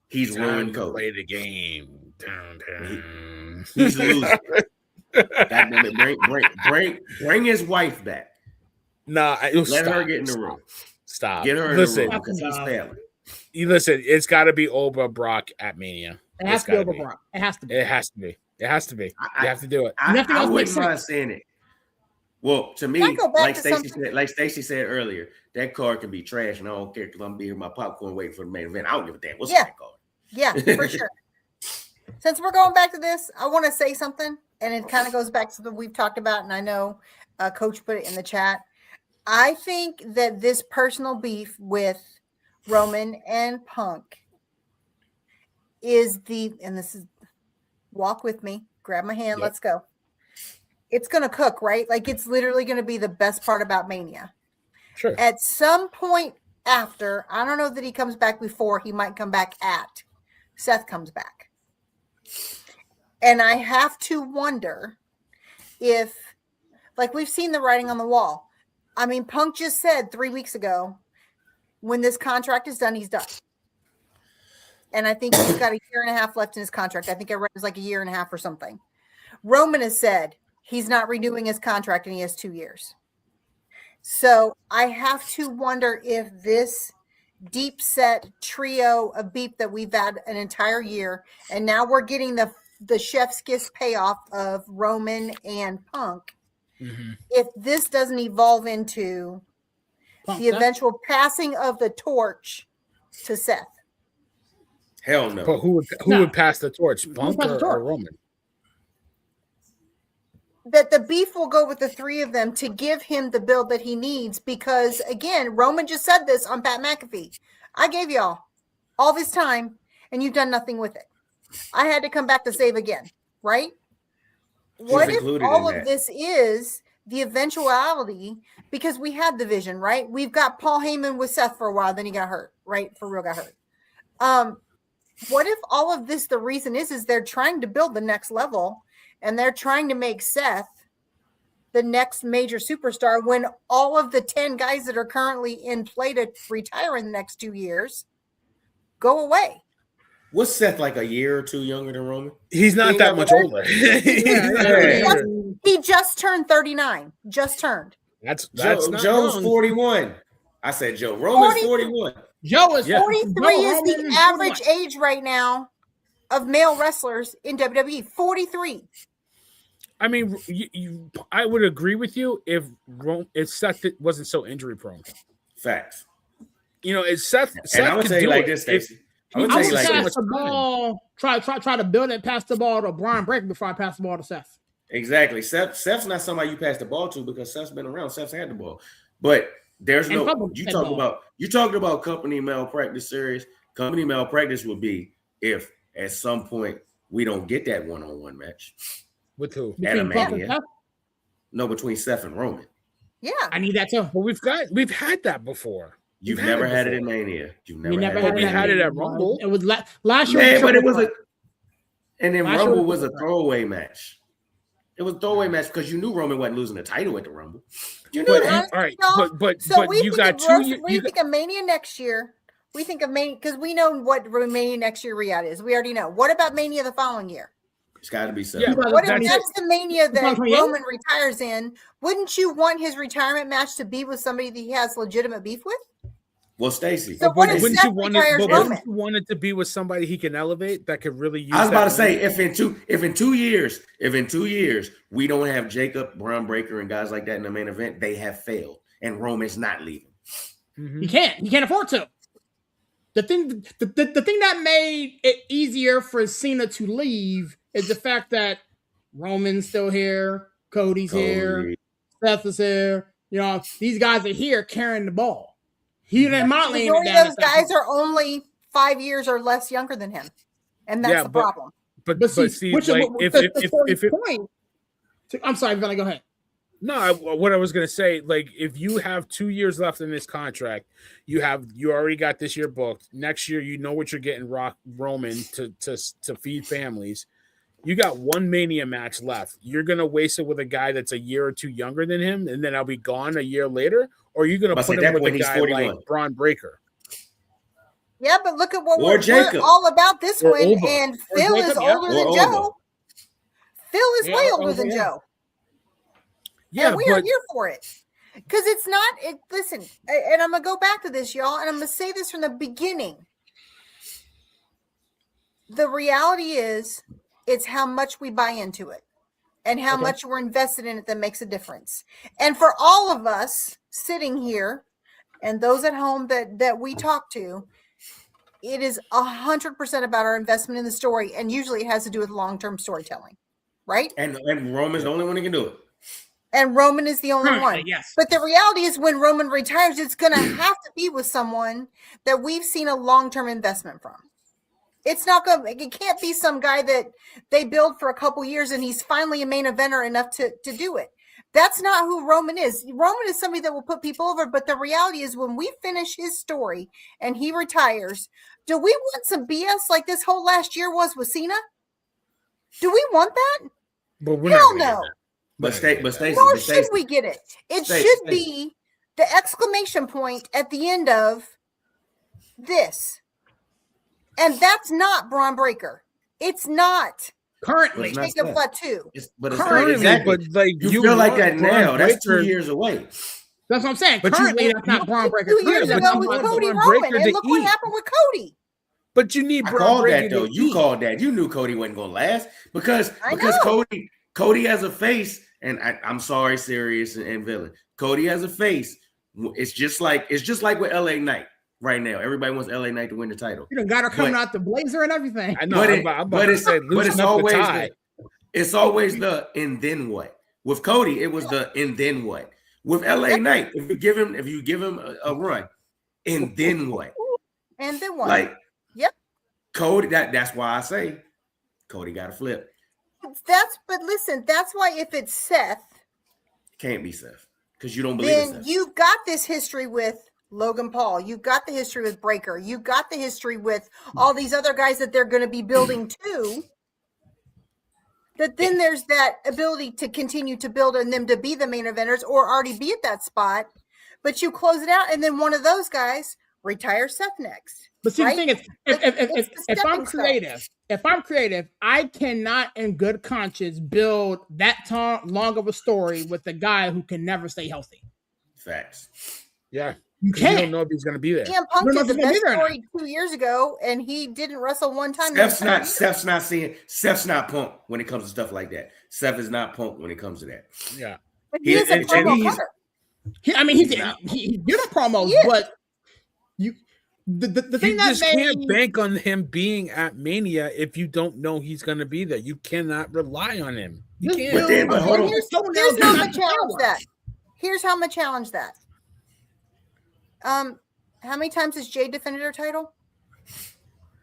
He's ruined Cody. Play the game. He's losing. Bring his wife back. Nah, let her get in the room. Stop. Get her in the room because he's failing. Listen, it's got to be Oba Brock at Mania. It has to be Oba Brock. It has to be. It has to be. You have to do it. I wouldn't mind saying it. Well, to me, like Stacey said earlier, that card can be trash, and I don't care because I'm being my popcorn waiting for the main event. I don't give a damn. What's that card? Yeah, for sure. Since we're going back to this, I want to say something, and it kind of goes back to what we've talked about, and I know Coach put it in the chat. I think that this personal beef with Roman and Punk is and this is, walk with me, grab my hand, let's go. It's going to cook, right? Like, it's literally going to be the best part about Mania. Sure. At some point after, I don't know that he comes back before, he might come back at Seth comes back. And I have to wonder if, like, we've seen the writing on the wall. I mean, Punk just said 3 weeks ago, when this contract is done, he's done. And I think he's got a year and a half left in his contract. I think I read it was like a year and a half or something. Roman has said he's not renewing his contract and he has 2 years. So I have to wonder if this deep set trio of beef that we've had an entire year, and now we're getting the chef's kiss payoff of Roman and Punk, if this doesn't evolve into the eventual passing of the torch to Seth. Hell no. But who would pass the torch, Punk or Roman? That the beef will go with the three of them to give him the build that he needs, because again, Roman just said this on Pat McAfee. I gave y'all all this time and you've done nothing with it. I had to come back to save again, right? What if all of this is the eventuality, because we had the vision, right? We've got Paul Heyman with Seth for a while, then he got hurt, right? For real got hurt. What if all of this, the reason is they're trying to build the next level and they're trying to make Seth the next major superstar when all of the 10 guys that are currently in play to retire in the next 2 years go away? What's Seth, like a year or two younger than Roman? He's not that much older. He just turned 39. Just turned. That's Joe's 41. I said Joe. Roman's 41. Joe is 43 is the average age right now of male wrestlers in WWE. 43. I mean, I would agree with you if Seth wasn't so injury prone. Facts. You know, it's Seth. And I'm gonna tell you like this, Stacey. I'm gonna pass the ball. Try to build it. Pass the ball to Brian Breaker before I pass the ball to Seth. Exactly. Seth's not somebody you pass the ball to because Seth's been around. Seth's had the ball. But there's And no Bubba you had talked ball. about company malpractice series. Company malpractice would be if at some point we don't get that one-on-one match. With who? Between Brock and Mania. Seth? No, between Seth and Roman. Yeah. I need that too. Well, we've had that before. You've never had it in Mania. You've We never never had had it. we that had it many. at Rumble. It was last year. Man, was but it was Triple and then Last year Rumble was was a Triple throwaway match. It was a throwaway match because you knew Roman wasn't losing the title at the Rumble. You knew But that. all right, No. but So we you think got of 2 Rose, years. we think of Mania next year. We think of Mania because we know what Mania next year Riyadh is. We already know. What about Mania the following year? It's got to be Seth. Yeah, Rollins. What if that's that's the Mania that 2028? Roman retires in? Wouldn't you want his retirement match to be with somebody that he has legitimate beef with? Well, Stacy. So what if wouldn't Seth you want retires it? But Roman? wouldn't you want it to be with somebody he can elevate that could really use? I was about to that say, money? if in 2 years we don't have Jacob, Braun Breaker, and guys like that in the main event, they have failed, and Roman's not leaving. Mhm. He can't afford to. The thing that made it easier for Cena to leave is the fact that Roman's still here, Cody's here, Seth is here. You know, these guys are here carrying the ball. He didn't mind The laying it majority down. of those guys are only 5 years or less younger than him, and that's Yeah, the but- problem. But see, which like is if it, point. I'm sorry, Billy, go ahead. no, what I was gonna say, like if you have 2 years left in this contract, you already got this year booked. Next year, you know what you're getting. Roman to feed families. You got one Mania match left. You're gonna waste it with a guy that's a year or two younger than him, and then I'll be gone a year later. Or are you gonna But put at him that with a point, he's guy 41. like Braun Breaker? Yeah, but look at what Or we're Jacob. all about this Or one. Oba. And Or Phil Jacob, is yeah. older Or than Oba. Joe. Phil is Yeah, way or older Oba, than yeah. Joe. Yeah, And we are but here for it. Because it's not, listen, and I'm going to go back to this, y'all, and I'm going to say this from the beginning. The reality is, it's how much we buy into it and how much we're invested in it that makes a difference. And for all of us sitting here and those at home that we talk to, it is 100% about our investment in the story. And usually it has to do with long-term storytelling, right? And Roman's the only one who can do it. And Roman is the only Currently, one. yes. But the reality is when Roman retires, it's going to have to be with someone that we've seen a long-term investment from. It's not going to, it can't be some guy that they build for a couple years and he's finally a main eventer enough to do it. That's not who Roman is. Roman is somebody that will put people over. But the reality is when we finish his story and he retires, do we want some BS like this whole last year was with Cena? Do we want that? we're not Hell gonna get no. that. But Stacey, Nor should we get it. It Stacey, should be the exclamation point at the end of this. And that's not Braun Breaker. It's not Currently, It's not Jacob that. Fatu. But it's Currently, exactly. but like You feel like want that Braun now. That's 2 Breaker- years away. that's what I'm saying. But you Currently, want- that's not Braun Breaker. 2 years but ago you with want Cody Braun Roman. Breaker And to look what eat. happened with Cody. But you need I Braun called Breaker that though. to You eat. called that. You knew Cody wasn't gonna last because I know. Cody has a face, and I'm sorry, serious and villain. Cody has a face. It's just like with LA Knight right now. Everybody wants LA Knight to win the title. You done got her coming But- out the blazer and everything. I know. But I'm it- about but to it's- say but loosen it's up always the tie. It's always the and then what? With Cody, it was the and then what? With LA Knight, if you give him a run, and then what? And then what? Like, Yep. Cody. That's why I say Cody got to flip. But listen, that's why if it's Seth, Can't be Seth because you don't believe in then Seth. you've got this history with Logan Paul. You've got the history with Breaker. You've got the history with all these other guys that they're going to be building too. That then there's that ability to continue to build and them to be the main eventers or already be at that spot. But you close it out, and then one of those guys retires Seth next. But see, right? the thing is, It's the if I'm stepping creative, I cannot, in good conscience, build that long of a story with a guy who can never stay healthy. Facts. Yeah, You 'cause you don't can't. know if he's going to be there. CM Punk We're not did the gonna best be there now. story 2 years ago, and he didn't wrestle one time. Seth's not Punk when it comes to stuff like that. Seth is not Punk when it comes to that. Yeah, But he is a and promo he's- cutter. He did a promos, Yeah. but The thing You that just can't made bank on him being at Mania if you don't know he's going to be there. You cannot rely on him. You this can't. But then, but hold on. Here's how I'm gonna challenge that. Here's how I'm gonna challenge that. How many times has Jade defended her title?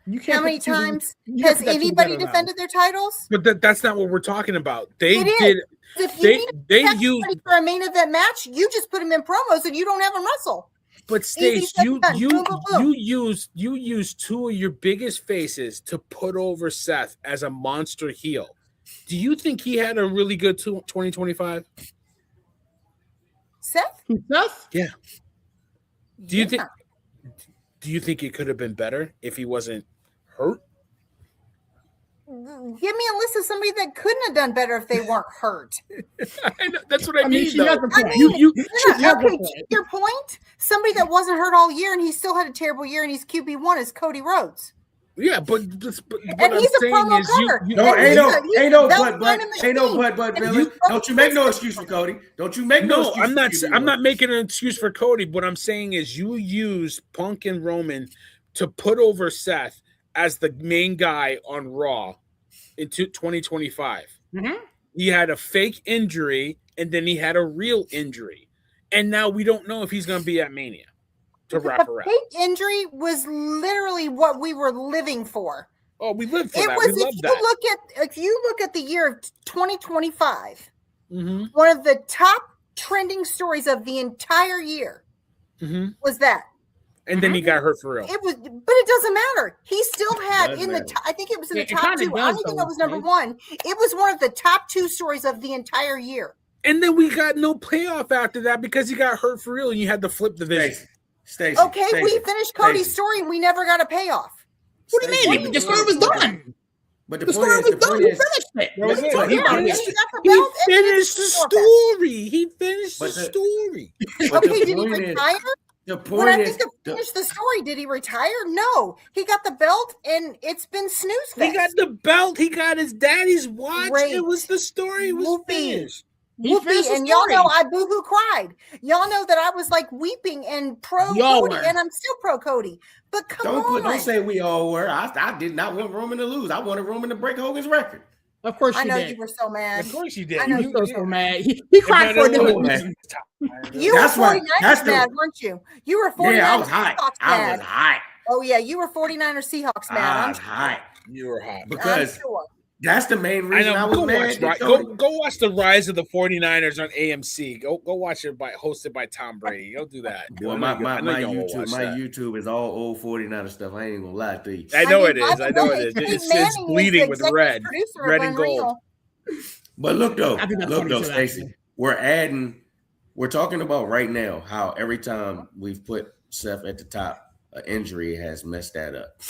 you can't How many put two- times you has can't put that anybody together now. defended their titles? But that's not what we're talking about. They It is. did. If you They need to they protect used. somebody for a main event match, you just put them in promos and you don't have them wrestle. But Easy Stace, said and done. Boom, boom, boom. you used two of your biggest faces to put over Seth as a monster heel. Do you think he had a really good 2025? Seth? Seth? Yeah. Do you think it could have been better if he wasn't hurt? Give me a list of somebody that couldn't have done better if they weren't hurt. I know, that's what I mean. she Though. got the point. Okay, to your point, somebody that wasn't hurt all year and he still had a terrible year and he's QB1 is Cody Rhodes. Yeah, but And what he's I'm a promo saying is cover. you No, And ain't no, Valentine but, and Billy. Machine. Don't you make no excuse for Cody. Don't you make no excuse. I'm not making an excuse for Cody. What I'm saying is you use Punk and Roman to put over Seth as the main guy on Raw in 2025. Mhm. He had a fake injury and then he had a real injury. And now we don't know if he's going to be at Mania to wrap The around. fake injury was literally what we were living for. Oh, we lived for It that. was We loved that. if you look at the year of 2025, Mm-hmm. one of the top trending stories of the entire year Mm-hmm. was that. And then he got hurt for real. It was, but it doesn't matter. He still had Does in matter. the. I think it was in the It top kinda two. I does, don't even think though, that was number right? one. It was one of the top two stories of the entire year. And then we got no payoff after that because he got hurt for real and you had to flip the vision. Stacey. Okay, Stacey, we finished Cody's Stacey. story and we never got a payoff. What do you mean? The story was done. But The the story point was is, the done. point He is, finished it. That was it. What are He you talking finished about? He got the He belt and finished the story. He finished the But the- story. but Okay, the did he point is, retire? the When I point think is, to finish the story, did he retire? No, he got the belt and it's been snooze fest. He got the belt. He got his daddy's watch. Great. It was the story. It was Whoopee. finished. He Whoopee, finished the and y'all story. know I boohoo cried. Y'all know that I was like weeping and pro Y'all Cody, were. and I'm still pro Cody. But come on, don't say we all were. I did not want Roman to lose. I wanted Roman to break Hogan's record. Of course I you know did. you were so mad. Of course you did. I know You you were did. so mad. He cried for a different man. reason. You That's were why- 49ers that's the- mad, weren't you? You were 49ers Yeah, I was hot. Seahawks I mad. was hot. Oh yeah, you were 49ers Seahawks mad. I I'm was sure. hot You were hot. because I'm sure. that's the main I reason I, know. was Go mad. watch, at go, Cody. go watch the Rise of the 49ers on AMC. Go watch it hosted by Tom Brady. Go do that. Boy, I my know y'all will watch that. YouTube is all old 49er stuff. I ain't even gonna lie to you. I know mean, it by is. the I know way, it is. Peyton It's Manning is the bleeding with executive red, producer of red and gold. Unreal. But look though, I think that's funny too, Stacey, actually. we're talking about right now how every time we've put Seth at the top, an injury has messed that up.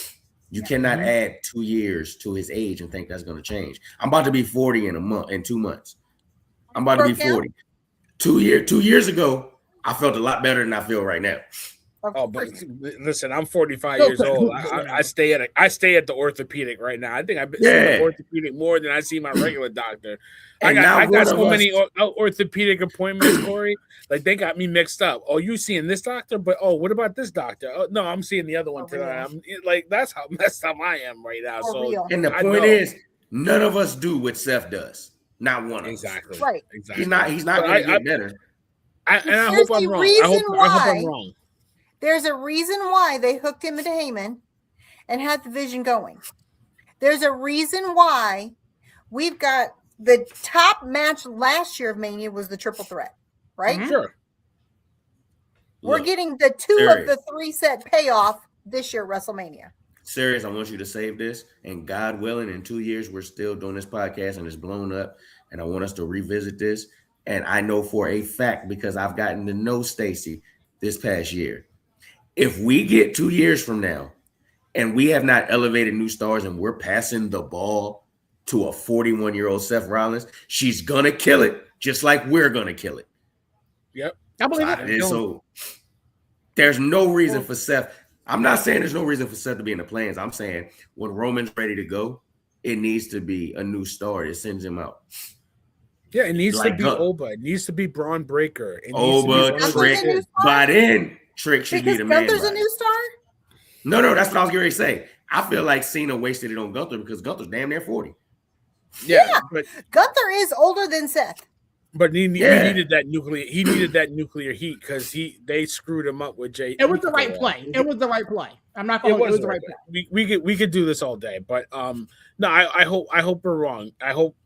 You cannot add 2 years to his age and think that's going to change. I'm about to be 40 in 2 months. I'm about to be 40. 2 years ago, I felt a lot better than I feel right now. Oh, but listen, I'm 45 years old. I stay at the orthopedic right now. I think I've been seeing the orthopedic more than I see my regular doctor. I got so many orthopedic appointments, Corey. Like they got me mixed up. Oh, you seeing this doctor? But what about this doctor? Oh, no, I'm seeing the other one today. I'm like that's how messed up I am right now. So and the point is, none of us do what Seth does. Not one of us. Exactly. Right. Exactly. He's not going to get better. I hope I'm wrong. I hope I'm wrong. There's a reason why they hooked him into Heyman and had the vision going. There's a reason why we've got the top match last year of Mania was the triple threat, right? Mm-hmm. Sure. We're getting the two of the 3 set payoff this year, WrestleMania. Serious, I want you to save this. And God willing, in 2 years, we're still doing this podcast and it's blown up. And I want us to revisit this. And I know for a fact, because I've gotten to know Stacey this past year, if we get 2 years from now and we have not elevated new stars and we're passing the ball to a 41-year-old Seth Rollins, she's going to kill it just like we're going to kill it. Yep. I believe it. So there's no reason for Seth. I'm not saying there's no reason for Seth to be in the plans. I'm saying when Roman's ready to go, it needs to be a new star that sends him out. Yeah, it needs to be Oba. It needs to be Braun Breaker. Oba, Trick. By then, Trick should be the man. Gunther's a new star? No, that's what I was going to say. I feel like Cena wasted it on Gunther because Gunther's damn near 40. Yeah, but Gunther is older than Seth. But he needed that nuclear. He needed that nuclear heat because they screwed him up with Jay. It was the right play. It was the right play. I'm not going. It was the right play. We could do this all day, but no, I hope we're wrong. I hope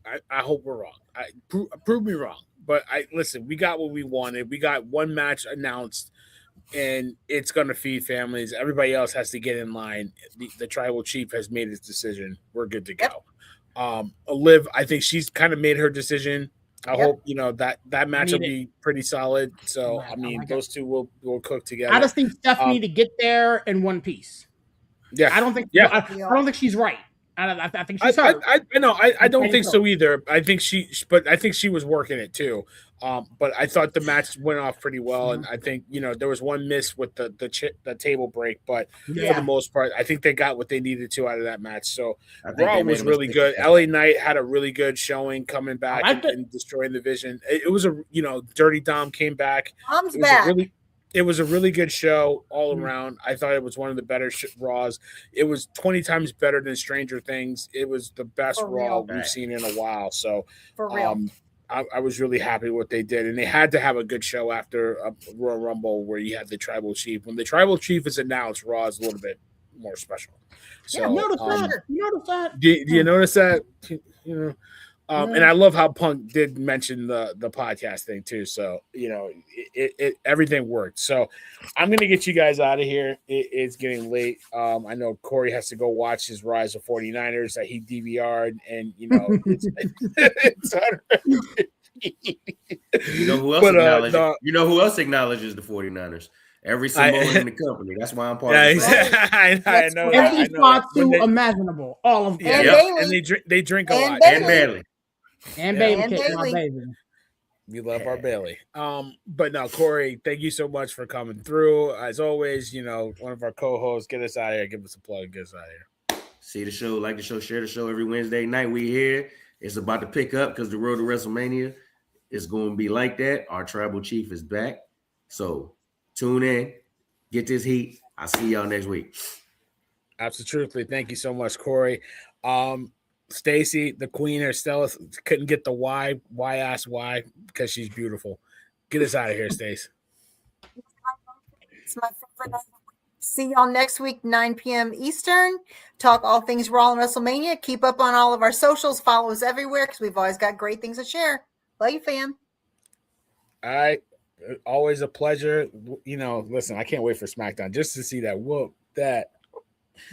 we're wrong. Prove me wrong. But listen. We got what we wanted. We got one match announced, and it's going to feed families. Everybody else has to get in line. The tribal chief has made his decision. We're good to go. Liv, I think she's kind of made her decision. I hope that match will be pretty solid. So I mean, those two will cook together. I just think Steph need to get there in one piece. Yeah, I don't think. Yeah. I don't think she's right. I think she's hurt. I don't think so either. I think she was working it too. But I thought the match went off pretty well, and I think there was one miss with the table break, but for the most part, I think they got what they needed to out of that match. So Raw was really good. LA Knight had a really good showing coming back and destroying the Vision. It was Dirty Dom came back. Dom's back. It was a really good show all around. I thought it was one of the better Raws. It was 20 times better than Stranger Things. It was the best Raw we've seen in a while. So for real. I was really happy with what they did. And they had to have a good show after a Royal Rumble where you had the Tribal Chief. When the Tribal Chief is announced, Raw is a little bit more special. So, yeah, notice that. Do you notice that? And I love how Punk did mention the podcast thing too. So it everything worked. So I'm gonna get you guys out of here. It's getting late. I know Corey has to go watch his Rise of 49ers that he DVR'd, and it's you know who else you know who else acknowledges the 49ers? Every Samoan in the company. That's why I'm part of it. I know. Every spot too imaginable. All of them. And they drink a lot. And Bailey. And Bailey. We love our Bailey. But no, Corey, thank you so much for coming through. As always, one of our co-hosts, get us out of here. Give us a plug. Get us out of here. See the show, like the show, share the show every Wednesday night. We here. It's about to pick up because the road to WrestleMania is going to be like that. Our tribal chief is back. So tune in. Get this heat. I'll see y'all next week. Absolutely. Thank you so much, Corey. Stacy, the queen, or Stella couldn't get the why ask why because she's beautiful. Get us out of here, Stace. It's my favorite. See y'all next week, 9 p.m. Eastern. Talk all things Raw and WrestleMania. Keep up on all of our socials. Follow us everywhere because we've always got great things to share. Love you, fam. All right. Always a pleasure. Listen, I can't wait for SmackDown just to see that whoop that.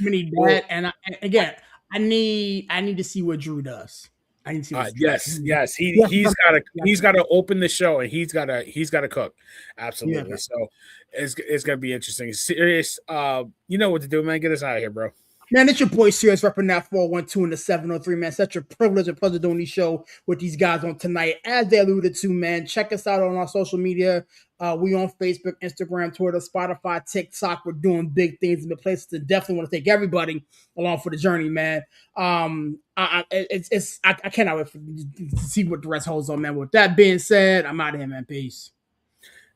We need that, and I need to see what Drew does. I need to see what Drew does. Yes. He's got to open the show, and he's got to cook. Absolutely. Yeah. So it's gonna be interesting. Serious. You know what to do, man. Get us out of here, bro. Man, it's your boy Serious repping that 412 and the 703, man. Such a privilege and pleasure doing this show with these guys on tonight. As they alluded to, man, check us out on our social media. We on Facebook, Instagram, Twitter, Spotify, TikTok. We're doing big things in the places to definitely want to take everybody along for the journey, man. I cannot wait to see what the rest holds on, man. With that being said, I'm out of here, man. Peace.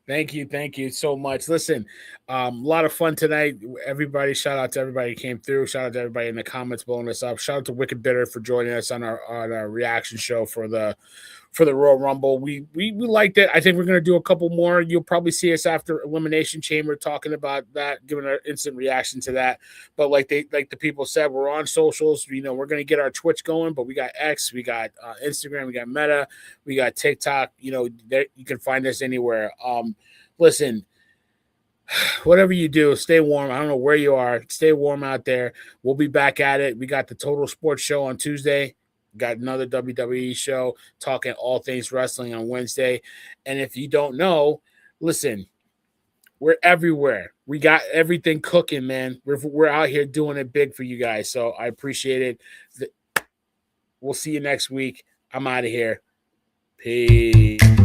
Thank you so much. Listen, a lot of fun tonight. Everybody, shout out to everybody who came through. Shout out to everybody in the comments blowing us up. Shout out to Wicked Bitter for joining us on our reaction show for the Royal Rumble. We liked it. I think we're gonna do a couple more. You'll probably see us after Elimination Chamber talking about that, giving our instant reaction to that. But like the people said, we're on socials. We're gonna get our Twitch going, but we got X, we got Instagram, we got Meta, we got TikTok. There, you can find us anywhere. Listen, whatever you do, stay warm. I don't know where you are. Stay warm out there. We'll be back at it. We got the Total Sports Show on Tuesday. Got another WWE show talking all things wrestling on Wednesday. And if you don't know, listen, we're everywhere. We got everything cooking, man. We're out here doing it big for you guys. So I appreciate it. We'll see you next week. I'm out of here. Peace.